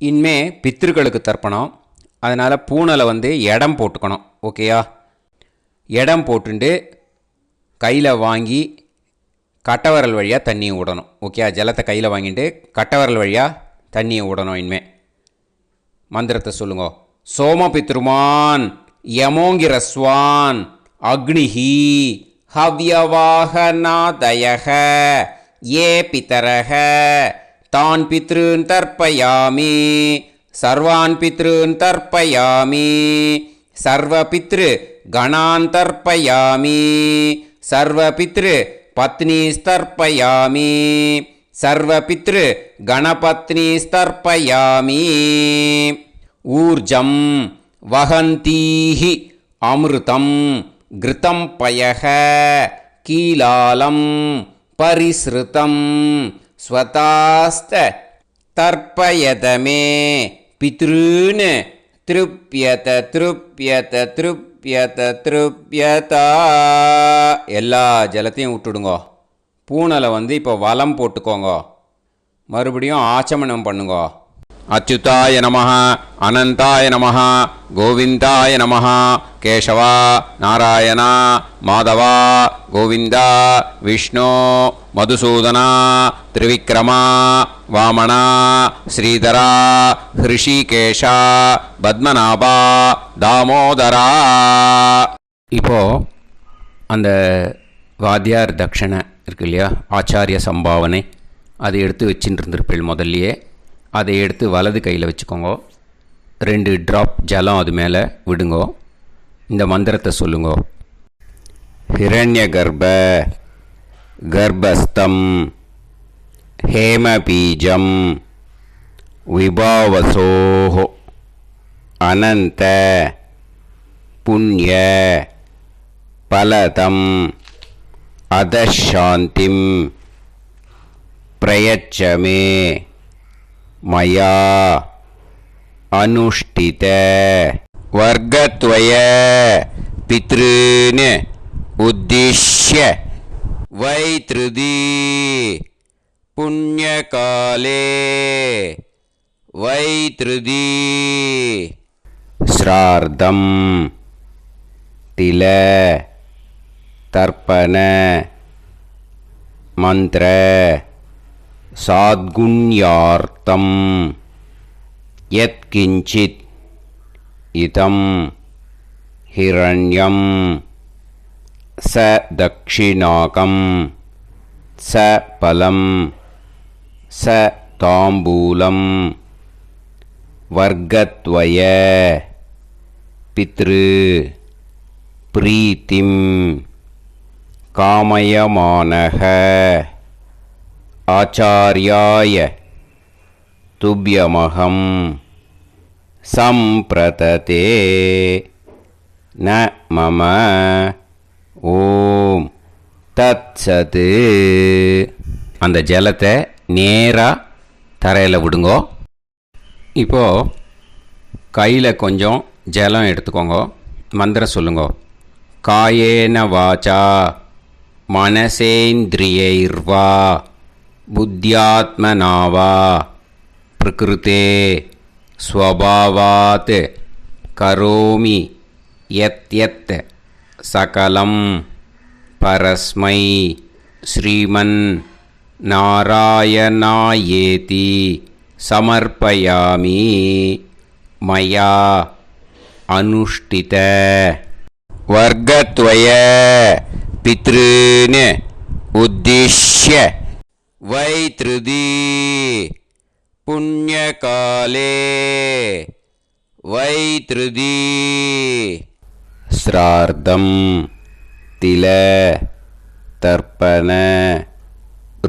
Speaker 1: இனிமே பித்ருக்களுக்கு தர்ப்பணம். அதனால் பூனலை வந்து இடம் போட்டுக்கணும். ஓகேயா? இடம் போட்டுண்டு கையில் வாங்கி கட்டவரல் வழியாக தண்ணியை விடணும். ஓகேயா? ஜலத்தை கையில் வாங்கிட்டு கட்டவரல் வழியாக தண்ணியை விடணும். இனிமே மந்திரத்தை சொல்லுங்க. சோமபித்ருமான் யமோங்கிரஸ்வான் அக்னிஹி ஹவ்யவாகநாதயக ஏ பிதரக தான் பித்ருன் தர்ப்பயாமி சர்வான் பித்ருன் தர்ப்பயாமி சர்வ பித்ரு கணான் தர்ப்பயாமி சர்வ பித்ரு பத்னீஸ்தர்ப்பயாமி சர்வ பித்ரு கணபத்னீஸ்தர்ப்பயாமி. ஊர்ஜம் வஹந்தீஹி அமிர்தம் கிருதம் பயக கீலாலம் பரிஸ்ருதம் ஸ்வதாஸ்த தர்ப்பயதமே பித்ருன் திருப்யத திருப்யத திருப்யத திருப்யதா. எல்லா ஜலத்தையும் விட்டுடுங்கோ. பூனலை வந்து இப்போ வலம் போட்டுக்கோங்க. மறுபடியும் ஆச்சமனம் பண்ணுங்கோ. அச்சுதாய நமஹ அனந்தாய நமஹ கோவிந்தாய நமஹ கேசவா நாராயணா மாதவா கோவிந்தா விஷ்ணு மதுசூதனா திரிவிக்ரமா வாமனா ஸ்ரீதரா ஹிருஷிகேஷா பத்மநாபா தாமோதரா. இப்போது அந்த வாத்தியார் தட்சணை இருக்கு இல்லையா, ஆச்சாரிய சம்பாவனை, அதை எடுத்து வச்சுட்டு இருந்திருப்பேள் முதல்லையே. அதை எடுத்து வலது கையில் வச்சுக்கோங்க. 2 ட்ராப் ஜலம் அது மேலே விடுங்கோ. இந்த மந்திரத்தை சொல்லுங்கோ. हिरण्यगर्भ गर्भस्थं हेमबीजं विभावसोः अनन्त पुण्य फलदम् अधशान्तिं प्रयच्छ मे मया अनुष्ठित वर्गद्वय पितॄन् उद्दिश्य वैतृदी पुण्यकाले वैतृदी श्रार्धं तिल तर्पण मंत्र साद्गुण्यार्थं यत्किंचित् इदं हिरण्यं स दक्षिणाकं स फलं स ताम्बूलं वर्गद्वय पितृ प्रीतिं कामयमानः आचार्याय तुभ्यमहं सम्प्रतते न मम ஓம் தத்சது. அந்த ஜலத்தை நேராக தரையில் விடுங்கோ. இப்போது கையில் கொஞ்சம் ஜலம் எடுத்துக்கோங்க. மந்திரம் சொல்லுங்க. காயேன வாச்சா மனசேந்திரியைர்வா புத்தியாத்மனாவா பிரகிருதே ஸ்வபாவாத் கரோமி யத் யத் सकलं परस्मै श्रीमन् नारायणायेति समर्पयामि मया अनुष्ठित वर्गद्वय पितॄन् उद्दिश्य वैतृदी पुण्यकाले वैतृदी श्रार्धं तिल तर्पण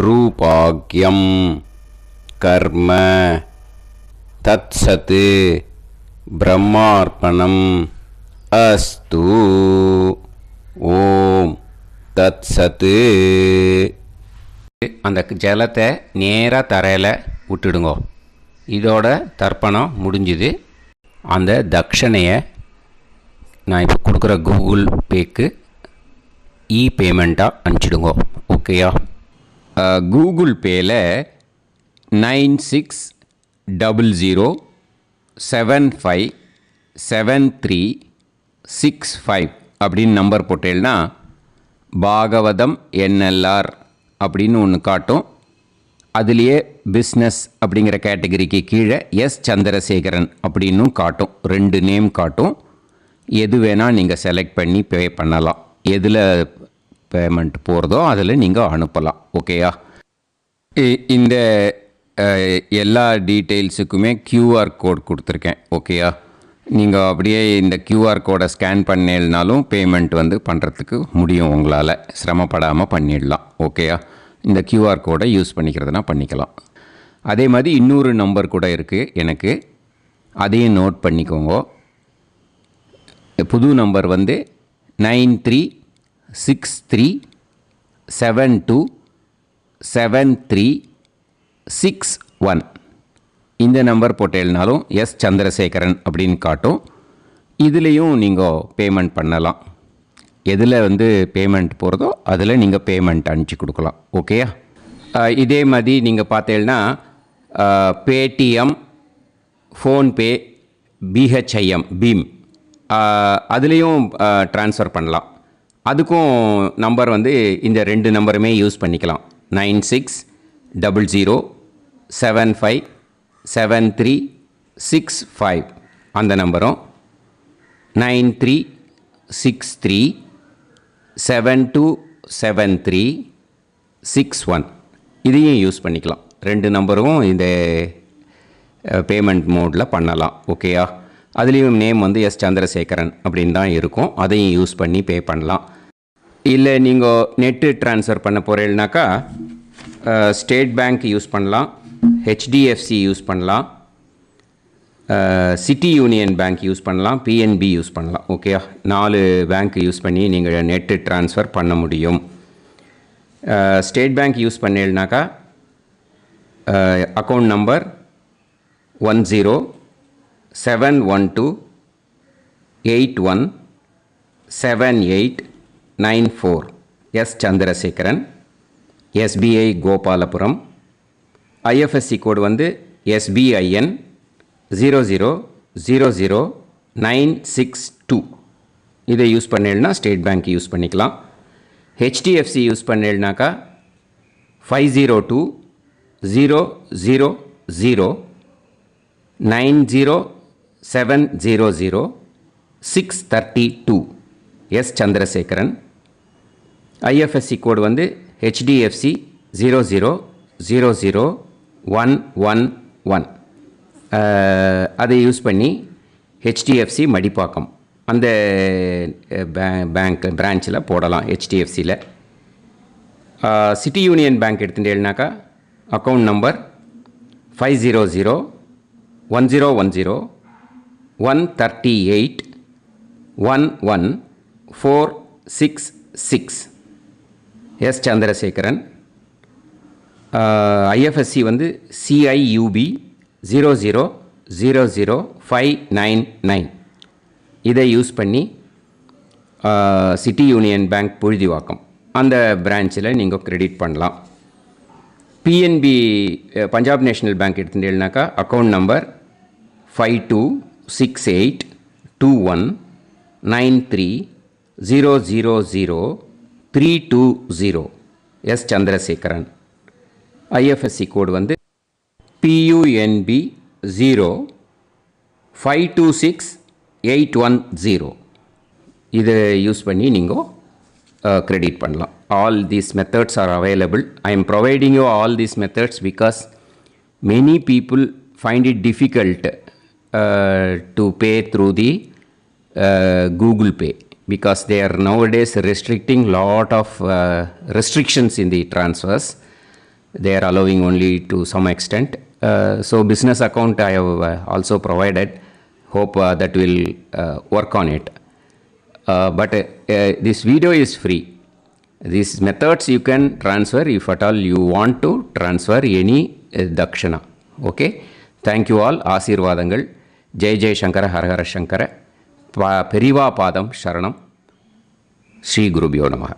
Speaker 1: रूपाग्यं कर्म तत्सत् ब्रह्मार्पणम् अस्तु. ஓம் தத்சத்து. அந்த ஜலத்தை நேராக தரையில் விட்டுடுங்கோ. இதோட தர்ப்பணம் முடிஞ்சுது. அந்த தட்சணையை நான் இப்போ கொடுக்குற கூகுள் பேக்கு பேமெண்ட்டாக அனுப்பிச்சிடுங்க. ஓகேயா? கூகுள் பேயில் 9600757365 அப்படின்னு நம்பர் போட்டேன்னா பாகவதம் என்எல்ஆர் அப்படின்னு ஒன்று காட்டும். அதுலேயே பிஸ்னஸ் அப்படிங்கிற கேட்டகரிக்கு கீழே எஸ் சந்திரசேகரன் அப்படின்னும் காட்டும். 2 நேம் காட்டும். எது வேணால் நீங்கள் செலக்ட் பண்ணி பே பண்ணலாம். எதில் பேமெண்ட் போகிறதோ அதில் நீங்கள் அனுப்பலாம். ஓகேயா? இந்த எல்லா டீட்டெயில்ஸுக்குமே கியூஆர் கோட் கொடுத்துருக்கேன். ஓகேயா? நீங்கள் அப்படியே இந்த கியூஆர் கோடை ஸ்கேன் பண்ணினாலும் பேமெண்ட் பண்ணுறதுக்கு முடியும். உங்களால் சிரமப்படாமல் பண்ணிடலாம். ஓகேயா? இந்த கியூஆர் கோடை யூஸ் பண்ணிக்கிறதுனா பண்ணிக்கலாம். அதே மாதிரி இன்னொரு நம்பர் கூட இருக்குது எனக்கு. அதையும் நோட் பண்ணிக்கோங்க. புது நம்பர் 9363727361. இந்த நம்பர் போட்டேல்னாலும் எஸ் சந்திரசேகரன் அப்படின்னு காட்டும். இதுலேயும் நீங்கள் பேமெண்ட் பண்ணலாம். எதில் பேமெண்ட் போகிறதோ அதில் நீங்கள் பேமெண்ட் அனுப்பிச்சி கொடுக்கலாம். ஓகேயா? இதே மாதிரி நீங்கள் பார்த்தேன்னா பேடிஎம், ஃபோன்பே, பிஹெச்ஐஎம், பீம் அதுலேயும் ட்ரான்ஸ்ஃபர் பண்ணலாம். அதுக்கும் நம்பர் இந்த 2 நம்பருமே யூஸ் பண்ணிக்கலாம். 9600757365 அந்த நம்பரும் 9363727361 இதையும் யூஸ் பண்ணிக்கலாம். 2 நம்பரும் இந்த பேமெண்ட் மோடில் பண்ணலாம். ஓகேயா? அதுலேயும் நேம் எஸ் சந்திரசேகரன் அப்படின்னு தான் இருக்கும். அதையும் யூஸ் பண்ணி பே பண்ணலாம். இல்லை நீங்கள் நெட்டு ட்ரான்ஸ்ஃபர் பண்ண போகிறீங்கனாக்கா ஸ்டேட் பேங்க் யூஸ் பண்ணலாம், ஹெச்டிஎஃப்சி யூஸ் பண்ணலாம், சிட்டி யூனியன் பேங்க் யூஸ் பண்ணலாம், பிஎன்பி யூஸ் பண்ணலாம். ஓகே, 4 பேங்க் யூஸ் பண்ணி நீங்கள் நெட்டு ட்ரான்ஸ்ஃபர் பண்ண முடியும். ஸ்டேட் பேங்க் யூஸ் பண்ணீங்கனாக்கா account number 1071281789 S Chandrasekaran, SBI Gopalapuram. IFSC code வந்து SBIN 0000962. இதை யூஸ் பண்ணீங்கன்னா ஸ்டேட் பேங்க் யூஸ் பண்ணிக்கலாம். ஹெச்டிஎஃப்சி யூஸ் பண்ணீங்கனாக்கா 5020090700 எஸ் சந்திரசேகரன். ஐஎஃப்எஸ்சி கோடு வந்து HDFC 0000111. அதை யூஸ் பண்ணி ஹெச்டிஎஃப்சி மடிப்பாக்கம் அந்த பேங்க் பிரான்ச்சில் போடலாம். ஹெச்டிஎஃப்சியில் சிட்டி யூனியன் பேங்க் எடுத்துட்டேன்னாக்கா account number 5001010381146 S Chandrasekaran. IFSC வந்து CIUB 0000599. இதை யூஸ் பண்ணி சிட்டி யூனியன் பேங்க் புழுதிவாக்கம் அந்த பிரான்ச்சில் நீங்கள் கிரெடிட் பண்ணலாம். பிஎன்பி பஞ்சாப் நேஷ்னல் பேங்க் எடுத்துட்டேன்னாக்கா account number 52682193000320 S Chandrasekaran. IFSC code வந்து PUNB 0526810. இதை யூஸ் பண்ணி நீங்கள் கிரெடிட் பண்ணலாம். All these methods are available. I am providing you all these methods because many people find it difficult to pay through the Google Pay because they are nowadays restricting lot of restrictions in the transfers. They are allowing only to some extent. So business account I have also provided. Hope that will work on it. But this video is free. These methods you can transfer if at all you want to transfer any dakshana. Okay. Thank you all. ஆசீர்வாதங்கள். ஜெய் ஜெய் சங்கர ஹரஹர சங்கர. பெரிவா பாதம் சரணம். ஸ்ரீ குருபியோ நமஹ.